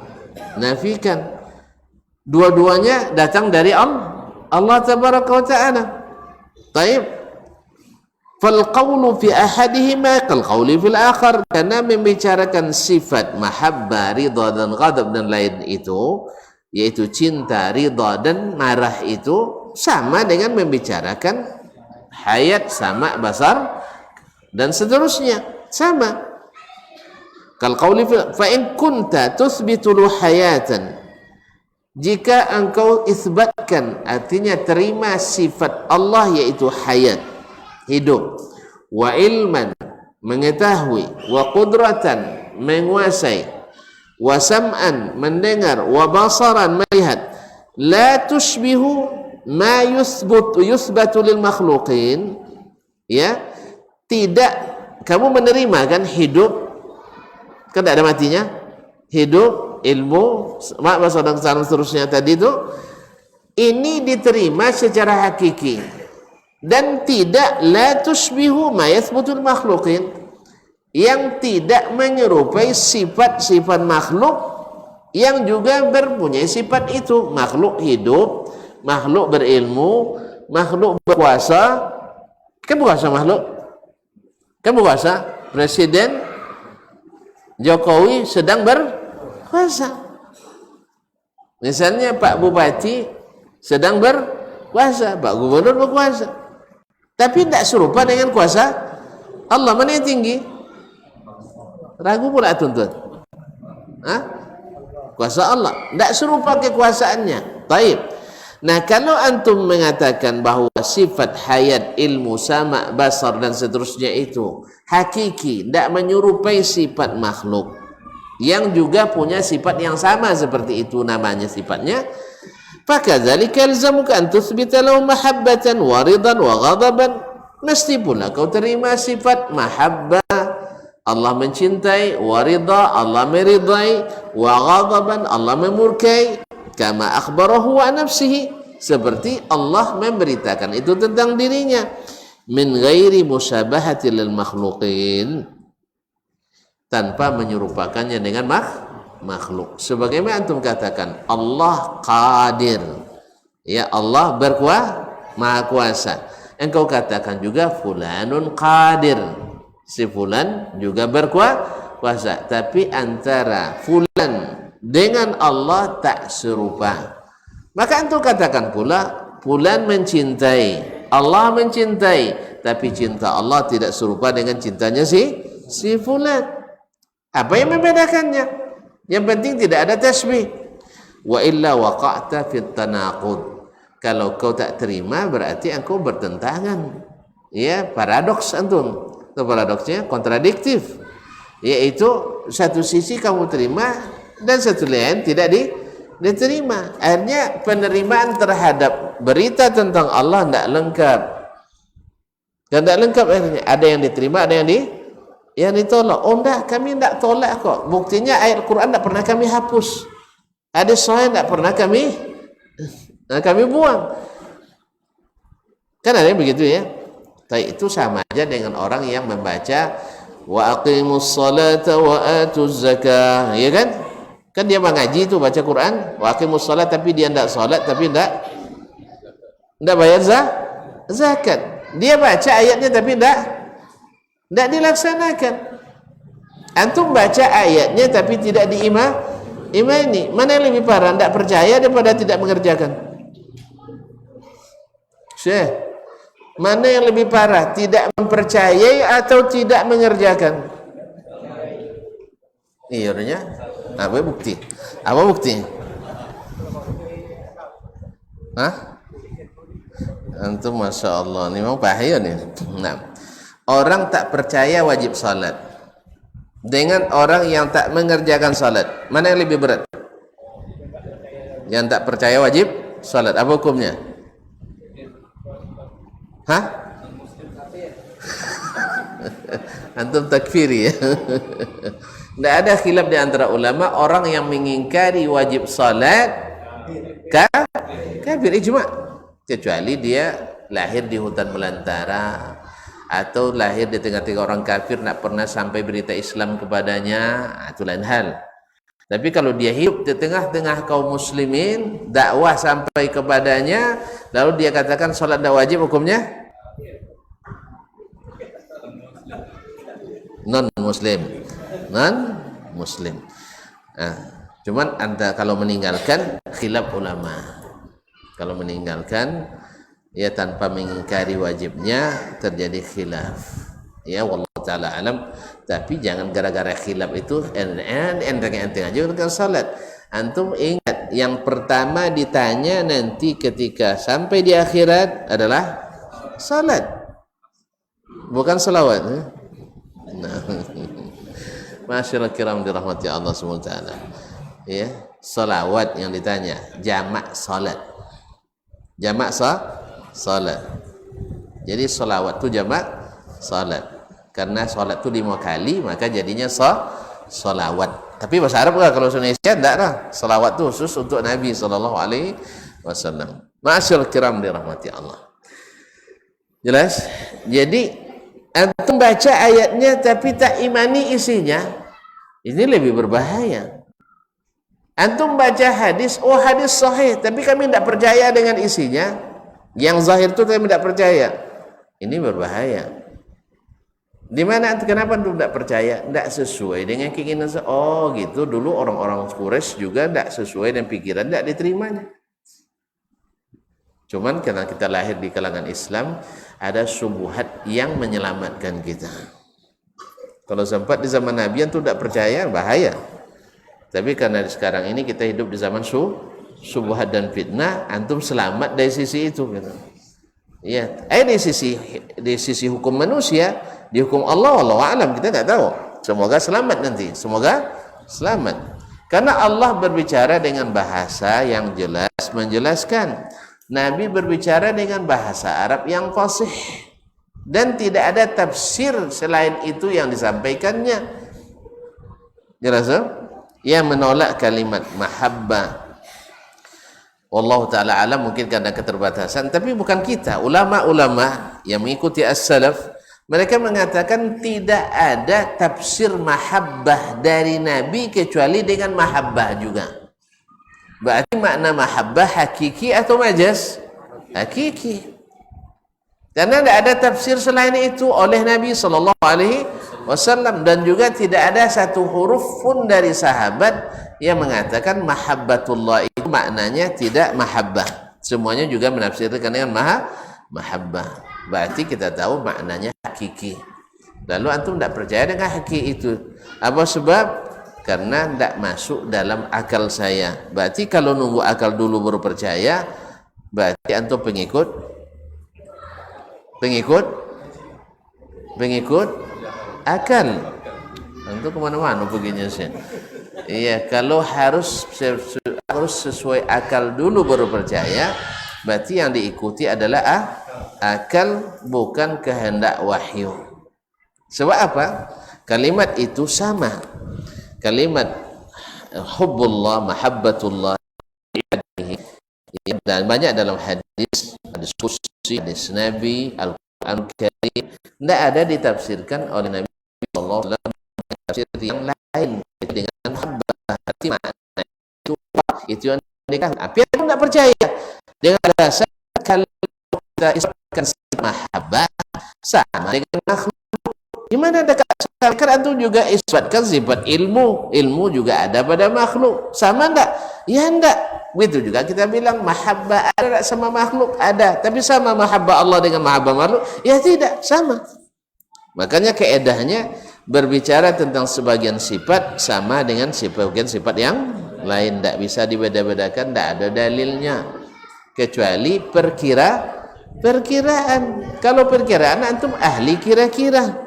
nafikan? Dua-duanya datang dari Allah tabaraka wa ta'ala. Taib. fal qawlu fi ahadihima kal qawli fil akhar, karena membicarakan sifat mahabbah, ridha dan ghadab dan lain itu, yaitu cinta, ridha dan marah itu sama dengan membicarakan hayat, sama, basar dan seterusnya, sama. Kal qawli fa in kunta tuthbitu hayatan, jika engkau isbatkan, artinya terima sifat Allah yaitu hayat, hidup, wa ilman, mengetahui, wa qudratan, menguasai, wa sam'an, mendengar, wa basaran, melihat, la tushbihu ma yuthbatu lil makhluqin, ya, tidak kamu menerima kan hidup, kan tidak ada matinya, hidup, ilmu, masa dan seterusnya tadi itu, ini diterima secara hakiki dan tidak la tushbihu ma yathbutul makhluqin, yang tidak menyerupai sifat-sifat makhluk yang juga berpunyai sifat itu. Makhluk hidup, makhluk berilmu, makhluk berkuasa. Kan berkuasa makhluk? Kan berkuasa? Presiden Jokowi sedang berkuasa. Misalnya Pak Bupati sedang berkuasa, Pak Gubernur berkuasa. Tapi tidak serupa dengan kuasa Allah. Mana yang tinggi? Ragu pula tuntut. Kuasa Allah tidak serupa kekuasaannya. Taib. Nah, kalau antum mengatakan bahwa sifat hayat, ilmu, sama, basar dan seterusnya itu hakiki, tidak menyerupai sifat makhluk yang juga punya sifat yang sama seperti itu namanya sifatnya, fakadzalika yalzamuka an tuthbita lahu mahabbatan wa ridan wa ghadaban, mesti pula kau terima sifat mahabbah, Allah mencintai, wa ridha, Allah meridai, wa ghadaban, Allah memurkai, kama akhbarahu wa nafsihi, seperti Allah memberitakan itu tentang dirinya, min ghairi musyabahati lil makhluqin, tanpa menyerupakannya dengan makhluk. Sebagaimana antum katakan Allah qadir, ya, Allah maha kuasa. Engkau katakan juga fulanun qadir, si fulan juga berkuasa, tapi antara fulan dengan Allah tak serupa. Maka antum katakan pula fulan mencintai, Allah mencintai, tapi cinta Allah tidak serupa dengan cintanya si fulan. Apa yang membedakannya? Yang penting tidak ada tasbih. Wa illa waqa'ta fit tanaqud. Kalau kau tak terima berarti engkau bertentangan. Ya, paradoks antum. Itu paradoksnya kontradiktif. Yaitu satu sisi kamu terima dan satu lain tidak diterima. Akhirnya penerimaan terhadap berita tentang Allah tidak lengkap. Dan tidak lengkap akhirnya. Ada yang diterima, ada yang ditolak. Oh enggak, kami tidak tolak kok. Buktinya ayat Quran tidak pernah kami hapus. Hadis sahih tidak pernah kami buang. Kan ada yang begitu ya. Tapi itu sama aja dengan orang yang membaca wa aqimus salata wa atuz zakah, ya kan? Kan dia mengaji itu baca Quran, wa aqimus salat, tapi dia tidak salat, tapi tidak bayar zakat. Dia baca ayatnya tapi tidak dilaksanakan. Antum baca ayatnya tapi tidak diimani. Mana yang lebih parah? Tidak percaya daripada tidak mengerjakan? Syekh, mana yang lebih parah? Tidak mempercayai atau tidak mengerjakan? Iya, apa bukti? Apa bukti? Antum masya Allah, ini memang bahaya nih. Nah, orang tak percaya wajib salat dengan orang yang tak mengerjakan salat, mana yang lebih berat? Yang tak percaya wajib salat, apa hukumnya? Antum takfiri ya. Tidak ada khilaf di antara ulama, orang yang mengingkari wajib salat kafir ijma', kecuali dia lahir di hutan belantara atau lahir di tengah-tengah orang kafir, tidak pernah sampai berita Islam kepadanya, itu lain hal. Tapi kalau dia hidup di tengah-tengah kaum muslimin, dakwah sampai kepadanya, lalu dia katakan salat tidak wajib, hukumnya non muslim. Nah, cuman Anda kalau meninggalkan khilaf ulama, kalau meninggalkan ya tanpa mengingkari wajibnya terjadi khilaf ya, wallahu taala alam. Tapi jangan gara-gara khilaf itu enteng aja dengan salat. Antum ingat yang pertama ditanya nanti ketika sampai di akhirat adalah salat, bukan selawat. Nah, masyaallah kiram dirahmati Allah SWT ya, salawat yang ditanya, jamak salat, salat. Jadi salawat itu jamak salat, karena salat itu 5 kali maka jadinya salawat. Tapi bahasa Arab lah, kalau Indonesia enggak lah, salawat itu khusus untuk Nabi SAW. Masyaallah kiram dirahmati Allah. Jelas? Jadi antum baca ayatnya tapi tak imani isinya, ini lebih berbahaya. Antum baca hadis, oh hadis sahih, tapi kami tidak percaya dengan isinya, yang zahir itu kami tidak percaya, ini berbahaya. Di mana? Kenapa antum tidak percaya? Tidak sesuai dengan keinginan. Oh gitu, dulu orang-orang Quraisy juga tidak sesuai dengan pikiran, tidak diterimanya. Cuman karena kita lahir di kalangan Islam, ada subuhat yang menyelamatkan kita. Kalau sempat di zaman Nabi antum tidak percaya, bahaya. Tapi karena sekarang ini kita hidup di zaman subuhat dan fitnah, antum selamat dari sisi itu gitu. Ya, di sisi hukum manusia, di hukum Allah, wallahu a'lam, kita tidak tahu. Semoga selamat nanti, semoga selamat. Karena Allah berbicara dengan bahasa yang jelas, menjelaskan. Nabi berbicara dengan bahasa Arab yang fasih, dan tidak ada tafsir selain itu yang disampaikannya. Jelas? Yang menolak kalimat mahabbah, wallahu ta'ala alam, mungkin karena keterbatasan, tapi bukan kita. Ulama-ulama yang mengikuti as-salaf, mereka mengatakan tidak ada tafsir mahabbah dari Nabi kecuali dengan mahabbah juga. Berarti makna mahabbah hakiki atau majaz? Hakiki. Karena tidak ada tafsir selain itu oleh Nabi SAW, dan juga tidak ada satu huruf pun dari sahabat yang mengatakan mahabbatullah itu maknanya tidak mahabbah. Semuanya juga menafsirkan dengan mahabbah. Berarti kita tahu maknanya hakiki. Lalu antum tidak percaya dengan hakiki itu. Apa sebab? Karena tidak masuk dalam akal saya. Berarti kalau nunggu akal dulu baru percaya, berarti antum pengikut akal. Antum kemana-mana begini sih. Iya, kalau harus sesuai akal dulu baru percaya, berarti yang diikuti adalah akal, bukan kehendak wahyu. Sebab apa? Kalimat itu sama. Kalimat hubbullah, mahabbatullah, dan banyak dalam hadis kursi, hadis Nabi, Al-Quran Karim, tidak ada ditafsirkan oleh Nabi sallallahu alaihi wasallam tafsir yang lain dengan mahabbah. Arti makna itu yang dikatakan. Tapi yang tidak percaya dengan dasar kalau kita isbatkan mahabbah sama dengan makhluk. Gimana ada kan antum juga isbatkan sifat ilmu juga ada pada makhluk, sama enggak? Ya enggak. Begitu juga kita bilang mahabbah ada sama makhluk, ada, tapi sama mahabbah Allah dengan mahabbah makhluk? Ya tidak, sama. Makanya keedahnya berbicara tentang sebagian sifat sama dengan sebagian sifat yang lain, tidak bisa dibeda-bedakan, tidak ada dalilnya kecuali perkiraan. Kalau perkiraan antum ahli kira-kira,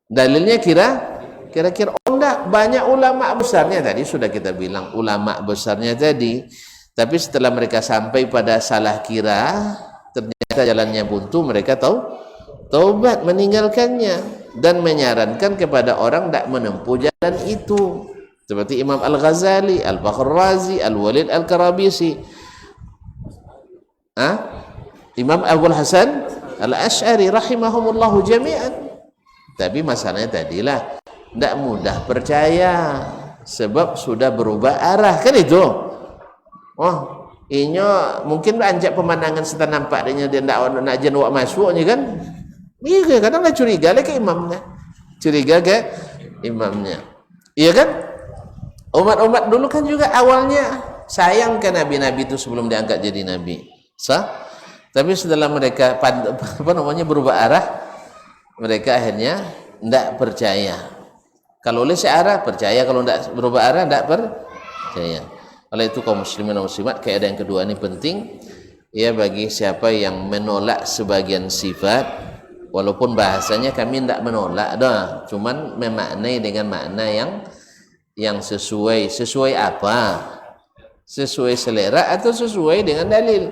dalilnya kira-kira. Oh enggak, banyak ulama besarnya tadi sudah kita bilang, ulama besarnya tadi, tapi setelah mereka sampai pada salah kira, ternyata jalannya buntu, mereka taubat meninggalkannya dan menyarankan kepada orang tidak menempuh jalan itu, seperti Imam Al-Ghazali, Al-Fakhr Razi, Al-Walid Al-Karabisi, Imam Abul Hasan Al-Ash'ari rahimahumullahu jami'an. Tapi masalahnya tadilah tidak mudah percaya, sebab sudah berubah arah, kan itu. Oh, inyo mungkin anjak pemandangan setan nampak dia tidak nak jen wak masuknya kan. Iya, kadang lah curiga lah ke imamnya. curiga ke imamnya. Iya kan? Umat-umat dulu kan juga awalnya sayang ke nabi-nabi itu sebelum diangkat jadi nabi. Sah? Tapi setelah mereka berubah arah, mereka akhirnya tidak percaya. Kalau oleh searah percaya, kalau tidak berubah arah tidak percaya. Oleh itu kaum muslimin dan muslimat, keadaan yang kedua ini penting ya bagi siapa yang menolak sebagian sifat, walaupun bahasanya kami tidak menolak dah, cuman memaknai dengan makna yang sesuai apa? Sesuai selera atau sesuai dengan dalil.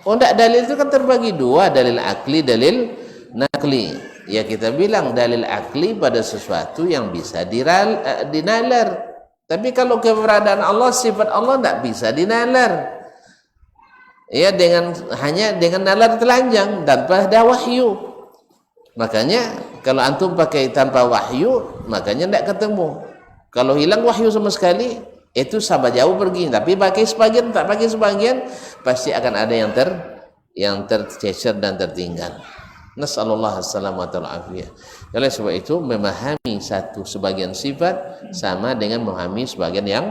Oh tidak, dalil itu kan terbagi dua, dalil akli, dalil nakli. Ya kita bilang dalil akli pada sesuatu yang bisa dinalar. Tapi kalau keberadaan Allah, sifat Allah tidak bisa dinalar. Ya hanya dengan nalar telanjang tanpa ada wahyu. Makanya kalau antum pakai tanpa wahyu, makanya tidak ketemu. Kalau hilang wahyu sama sekali, itu sahabat jauh pergi, tapi pakai sebagian, tak pakai sebagian, pasti akan ada yang tercecer dan tertinggal. Nasallallahu alaihi wasallam. Oleh sebab itu memahami sebagian sifat sama dengan memahami sebagian yang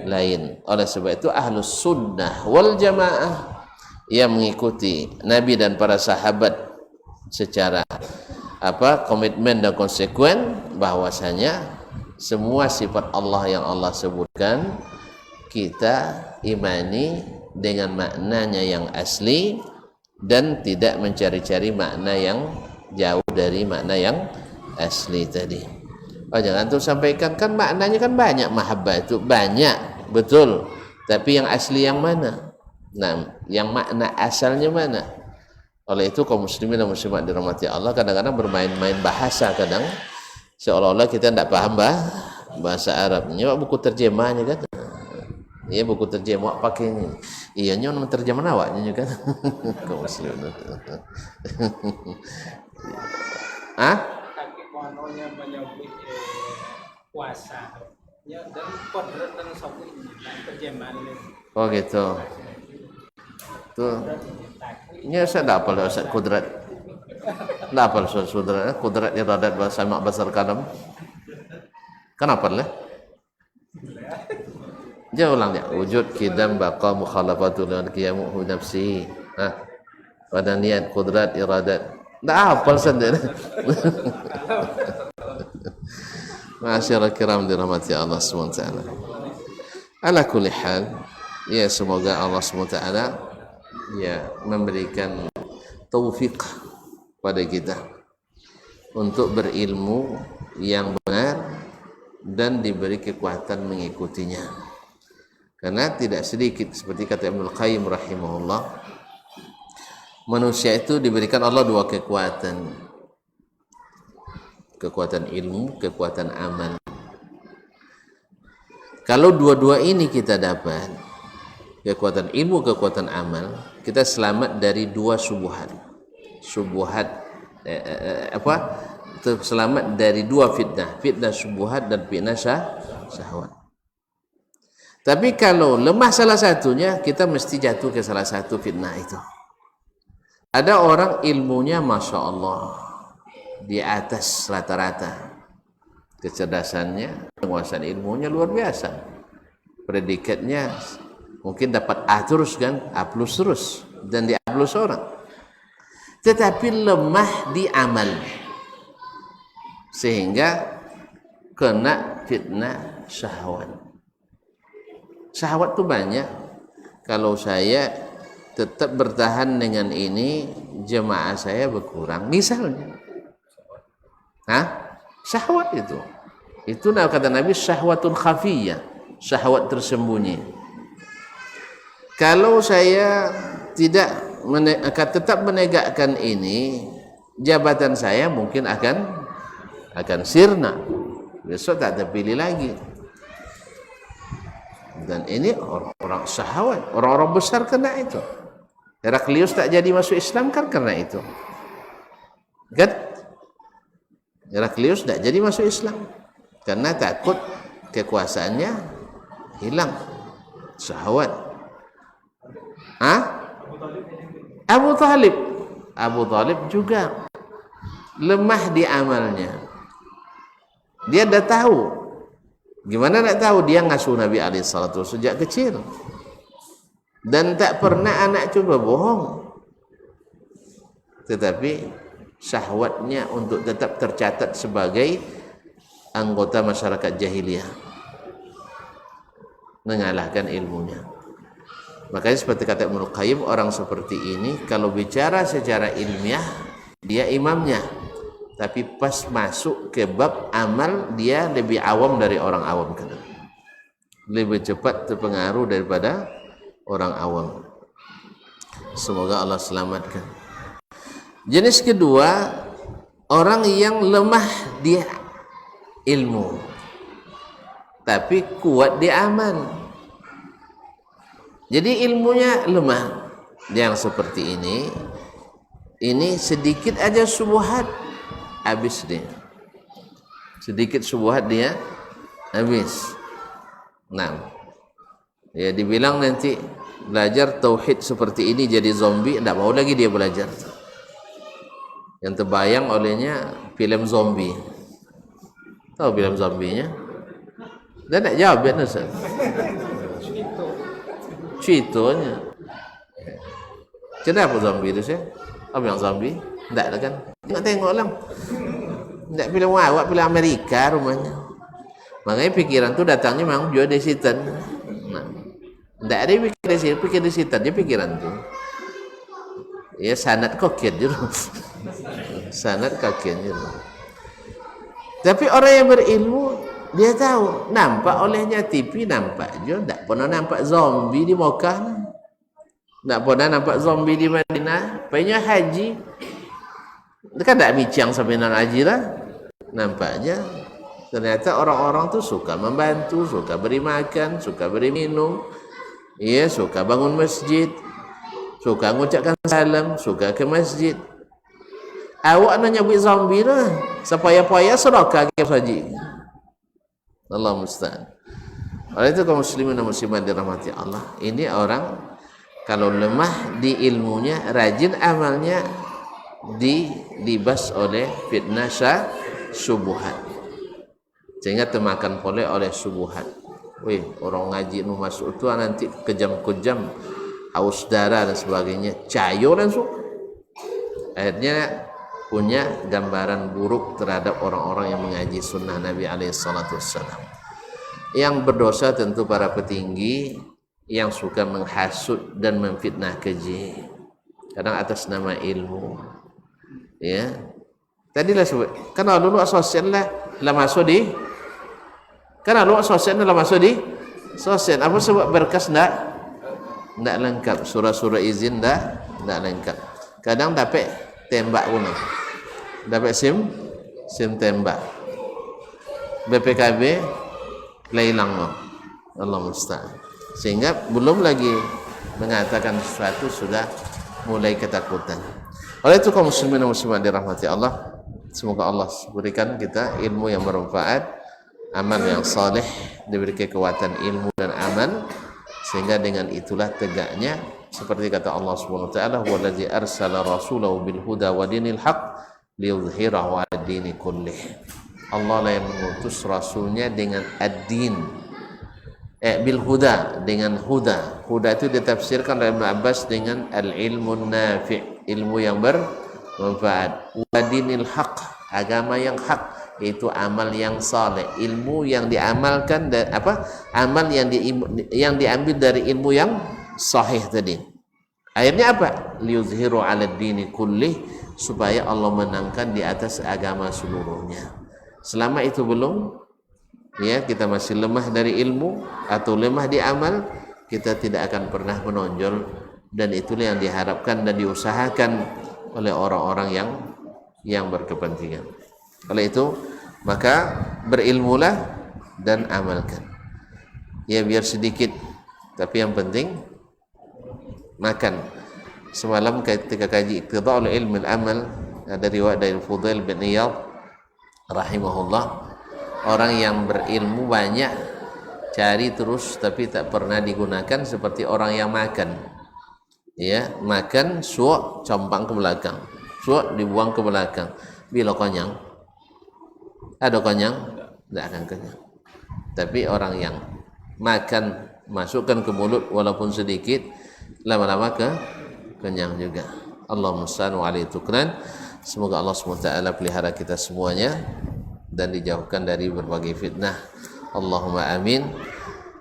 lain. Oleh sebab itu ahlus sunnah wal jamaah yang mengikuti Nabi dan para sahabat secara komitmen dan konsekuen bahwasanya semua sifat Allah yang Allah sebutkan kita imani dengan maknanya yang asli dan tidak mencari-cari makna yang jauh dari makna yang asli tadi. Jangan tuh sampaikan, kan maknanya kan banyak, mahabbah itu banyak, betul. Tapi yang asli yang mana? Nah, yang makna asalnya mana? Oleh itu kaum muslimin dan muslimat dirahmati Allah kadang-kadang bermain-main bahasa, kadang seolah-olah kita tidak paham bahasa Arab. Nyawa buku terjemahnya kan? Iya buku terjemah pakai ini. Iya nyawa terjemah awaknya kan? Kaum muslimin. Mononya menyebut puasa. Ya dan kodrat dan sopi terjemahan ini. Oh gitu. Tuh. Ini saya tidak hafal Ustaz kudrat. Tidak hafal Ustaz kudrat iradat bahasa mak besar kalam. Kenapa lah? Jangan ulang ya. Wujud kidam baqa mukhalafatul dengan qiyamuhu nafsi. Pada niat kudrat iradat. Tak hafal sendiri. Masyaallah kiram dirahmati Allah SWT. Ala kulli hal, ya semoga Allah SWT ya memberikan taufik pada kita untuk berilmu yang benar dan diberi kekuatan mengikutinya. Karena tidak sedikit seperti kata Ibnu Qayyim rahimahullah, manusia itu diberikan Allah dua kekuatan. Kekuatan ilmu, kekuatan amal. Kalau dua-dua ini kita dapat, kekuatan ilmu, kekuatan amal, kita selamat dari dua subuhat. Selamat dari dua fitnah subuhat dan fitnah syahwat. Tapi kalau lemah salah satunya, kita mesti jatuh ke salah satu fitnah itu. Ada orang ilmunya Masya Allah di atas rata-rata, kecerdasannya, penguasaan ilmunya luar biasa, predikatnya mungkin dapat A terus kan, A plus terus, dan di A plus orang, tetapi lemah di amal sehingga kena fitnah syahwat. Syahwat tuh banyak. Kalau saya tetap bertahan dengan ini, jemaah saya berkurang misalnya. Syahwat itu kata Nabi syahwatun khafiyah, syahwat tersembunyi. Kalau saya tetap menegakkan ini, jabatan saya mungkin akan sirna, besok tak terpilih lagi. Dan ini orang syahwat, orang-orang besar kena itu. Heraklius tak jadi masuk Islam kan karena itu kan. Heraklius tidak jadi masuk Islam karena takut kekuasaannya hilang, syahwat. Abu Talib juga lemah di amalnya. Dia dah tahu. Gimana nak tahu? Dia ngasuh Nabi alaihissalatu sejak kecil. Dan tak pernah anak cuba bohong. Tetapi syahwatnya untuk tetap tercatat sebagai anggota masyarakat jahiliyah, mengalahkan ilmunya. Makanya seperti kata Ibnu Qayyim, orang seperti ini kalau bicara secara ilmiah dia imamnya, tapi pas masuk ke bab amal dia lebih awam dari orang awam, lebih cepat terpengaruh daripada orang awam. Semoga Allah selamatkan. Jenis kedua, orang yang lemah di ilmu tapi kuat di amal. Jadi ilmunya lemah. Yang seperti ini sedikit aja syubhat habis dia. Sedikit syubhat dia habis. Nah, ya dibilang nanti belajar tauhid seperti ini jadi zombie, tidak mau lagi dia belajar. Yang terbayang olehnya film zombie. Tahu film zombinya? Dia tak jawab ya Ustaz. Ceritanya. Kenapa zombie itu sih? Apa yang zombie? Tak lah kan? Tengok lah. Tak film awak, film Amerika rumahnya. Makanya pikiran tu datangnya memang juga dari setan. Nah, tak ada pikir dari setan, dia pikiran tu. Ya sanad kokit je. Sanad kokit je. Tapi orang yang berilmu dia tahu, nampak olehnya TV nampak je, tak pernah nampak zombie di Mekah, tak pernah nampak zombie di Madinah. Pengen haji, kan tak bincang sampai nak haji lah. Nampaknya ternyata orang-orang tu suka membantu, suka beri makan, suka beri minum, ya suka bangun masjid, suka mengucapkan salam, suka ke masjid. Awak nak nyebut zombie lah, sepaya-paya sedekah ke haji. Allah musta'an. Oleh itu kaum muslimin dan muslimat dirahmati Allah, ini orang kalau lemah di ilmunya, rajin amalnya, dilibas oleh fitnah syubhat, sehingga termakan oleh syubhat. Wih, orang ngaji nu masuk tu nanti kejam-kejam, haus darah dan sebagainya, cayo langsung. Akhirnya punya gambaran buruk terhadap orang-orang yang mengaji sunnah Nabi alaihissalatu wassalam. Yang berdosa tentu para petinggi yang suka menghasut dan memfitnah keji, kadang atas nama ilmu. Ya, tadilah sebut, kan dulu sosial lah masuk di, kan dulu sosial lah masuk di sosial. Apa sebab berkas ndak lengkap, surah-surah izin ndak lengkap. Kadang dapat tembak pun. Dapat SIM tembak. BPKB leilang. Allah musta'an. Sehingga belum lagi mengatakan sesuatu sudah mulai ketakutan. Oleh itu kaum muslimin dan muslimat dirahmati Allah, semoga Allah berikan kita ilmu yang bermanfaat, amal yang saleh, diberi kekuatan ilmu dan amal, sehingga dengan itulah tegaknya seperti kata Allah Subhanahu wa taala, "Wallazi arsala rasulahu bil huda wa dinil haqq liyudhhirahu 'ala dini kullih." Allah lah yang mengutus rasulnya dengan ad-din, bil huda, dengan huda. Huda itu ditafsirkan oleh Ibnu Abbas dengan al-ilmun nafi', ilmu yang bermanfaat. Wa dinil haqq, agama yang hak, yaitu amal yang saleh, ilmu yang diamalkan, dan amal yang diambil dari ilmu yang sahih tadi. Akhirnya apa? Liyuzhiru 'ala dini kullih, supaya Allah menangkan di atas agama seluruhnya. Selama itu belum, ya, kita masih lemah dari ilmu atau lemah di amal, kita tidak akan pernah menonjol, dan itulah yang diharapkan dan diusahakan oleh orang-orang yang berkepentingan. Oleh itu, maka berilmulah dan amalkan. Ya, biar sedikit, tapi yang penting makan. Semalam ketika kaji Iqtida'ul Ilmi al-Amal, ada riwayat dari Fudail bin Iyad rahimahullah, orang yang berilmu banyak, cari terus tapi tak pernah digunakan, seperti orang yang makan. Ya, makan suak compang ke belakang, suak dibuang ke belakang. Bila kenyang, ada kenyang, tidak akan kenyang. Tapi orang yang makan, masukkan ke mulut walaupun sedikit, lama-lama kenyang juga. Allahumma musta'an wa alaihi tukran. Semoga Allah SWT pelihara kita semuanya dan dijauhkan dari berbagai fitnah. Allahumma amin.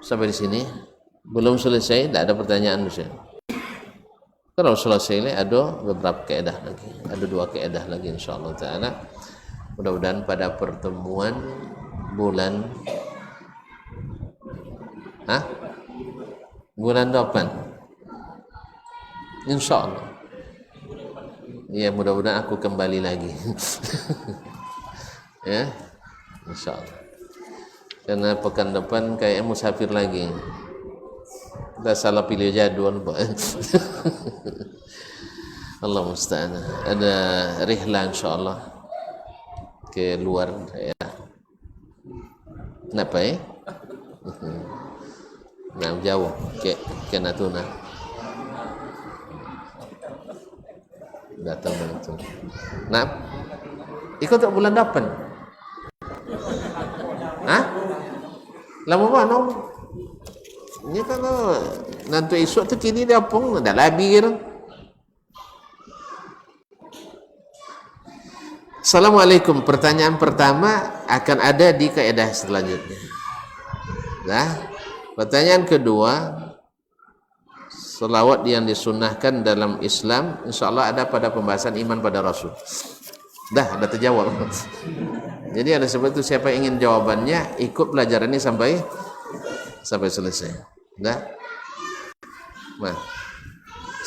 Sampai di sini belum selesai, tidak ada pertanyaan Ustaz. Kalau selesai ini ada beberapa keedah lagi, ada 2 keedah lagi insyaallah taala. Mudah-mudahan pada pertemuan bulan bulan depan insyaallah. Ya, mudah-mudahan aku kembali lagi. Ya, insyaallah. Karena pekan depan kayak musafir lagi. Kita salah pilih jadwal, Pak. Allah musta'an. Ada rihla insyaallah ke luar ya. Kenapa ya? Nah, jauh ke Natuna. Datang itu. Nah, ikut tak bulan depan? Lama mana? Ini kalau nanti esok tu kini dia pun dah labi kan. Assalamualaikum. Pertanyaan pertama akan ada di kaedah selanjutnya. Nah, pertanyaan kedua, selawat yang disunnahkan dalam Islam insyaallah ada pada pembahasan iman pada Rasul. Dah ada terjawab. Jadi ada sebab itu siapa ingin jawabannya ikut pelajaran ini sampai selesai. Dah. Nah.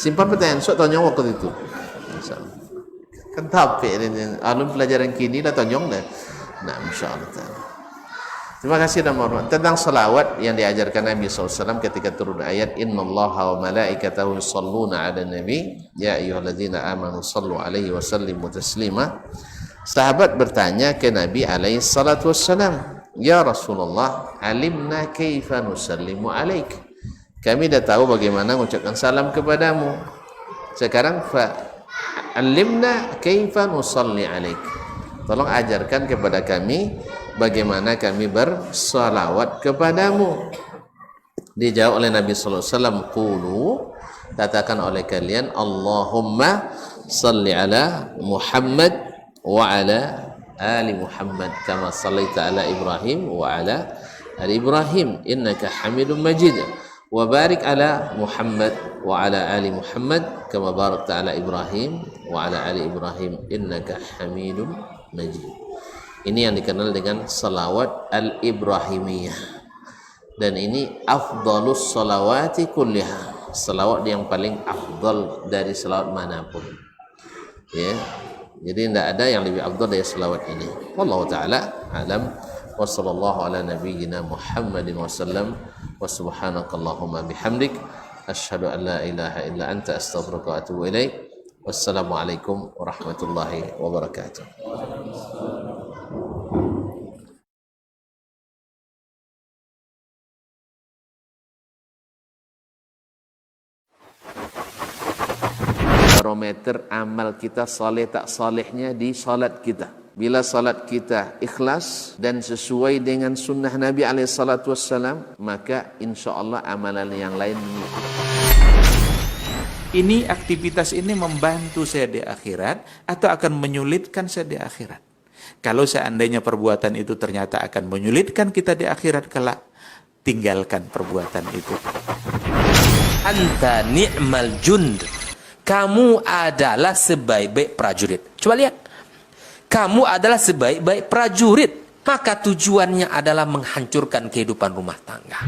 Simpan pertanyaan sok tanya waktu itu. Insyaallah. Kan tapi ini alun pelajaran kini dah tanyong dah. Nah, insyaallah taala. Terima kasih dan mohon tentang salawat yang diajarkan Nabi SAW ketika turun ayat innallaha wa malaikatahu yusholluna 'alan nabi ya ayyuhalladzina amanu shallu 'alaihi wa sallimu taslima. Sahabat bertanya ke Nabi alaihi salatu wassalam, ya Rasulullah, alimna kaifa nusallimu 'alaik. Kami dah tahu bagaimana mengucapkan salam kepadamu. Sekarang fa alimna kaifa nusalli 'alaik. Tolong ajarkan kepada kami bagaimana kami bersalawat kepadamu. Dijawab oleh Nabi sallallahu alaihi wasallam, qulu, katakan oleh kalian, Allahumma salli ala Muhammad wa ala ali Muhammad kama sallaita ala Ibrahim wa ala ali Ibrahim innaka Hamidum Majid wa barik ala Muhammad wa ala ali Muhammad kama barakta ala Ibrahim wa ala ali Ibrahim innaka Hamidum Majid. Ini yang dikenal dengan salawat al-Ibrahimiyah. Dan ini afdalus salawati kulliha. Salawat yang paling afdal dari salawat manapun. Ya. Jadi tidak ada yang lebih afdal dari salawat ini. Wallahu ta'ala alam. Wa sallallahu ala nabiyyina Muhammadin wa sallam. Wa subhanakallahumma bihamdik. Asyhadu an la ilaha illa anta astaghfiruka wa atubu ilaik. Wassalamualaikum warahmatullahi wabarakatuh. Barometer amal kita saleh tak salehnya di salat kita. Bila salat kita ikhlas dan sesuai dengan sunnah Nabi SAW, maka insya Allah amalan yang lain. Ini aktivitas ini membantu saya di akhirat atau akan menyulitkan saya di akhirat. Kalau seandainya perbuatan itu ternyata akan menyulitkan kita di akhirat kelak, tinggalkan perbuatan itu. Anta ni'mal jund. Kamu adalah sebaik-baik prajurit. Coba lihat. Kamu adalah sebaik-baik prajurit. Maka tujuannya adalah menghancurkan kehidupan rumah tangga.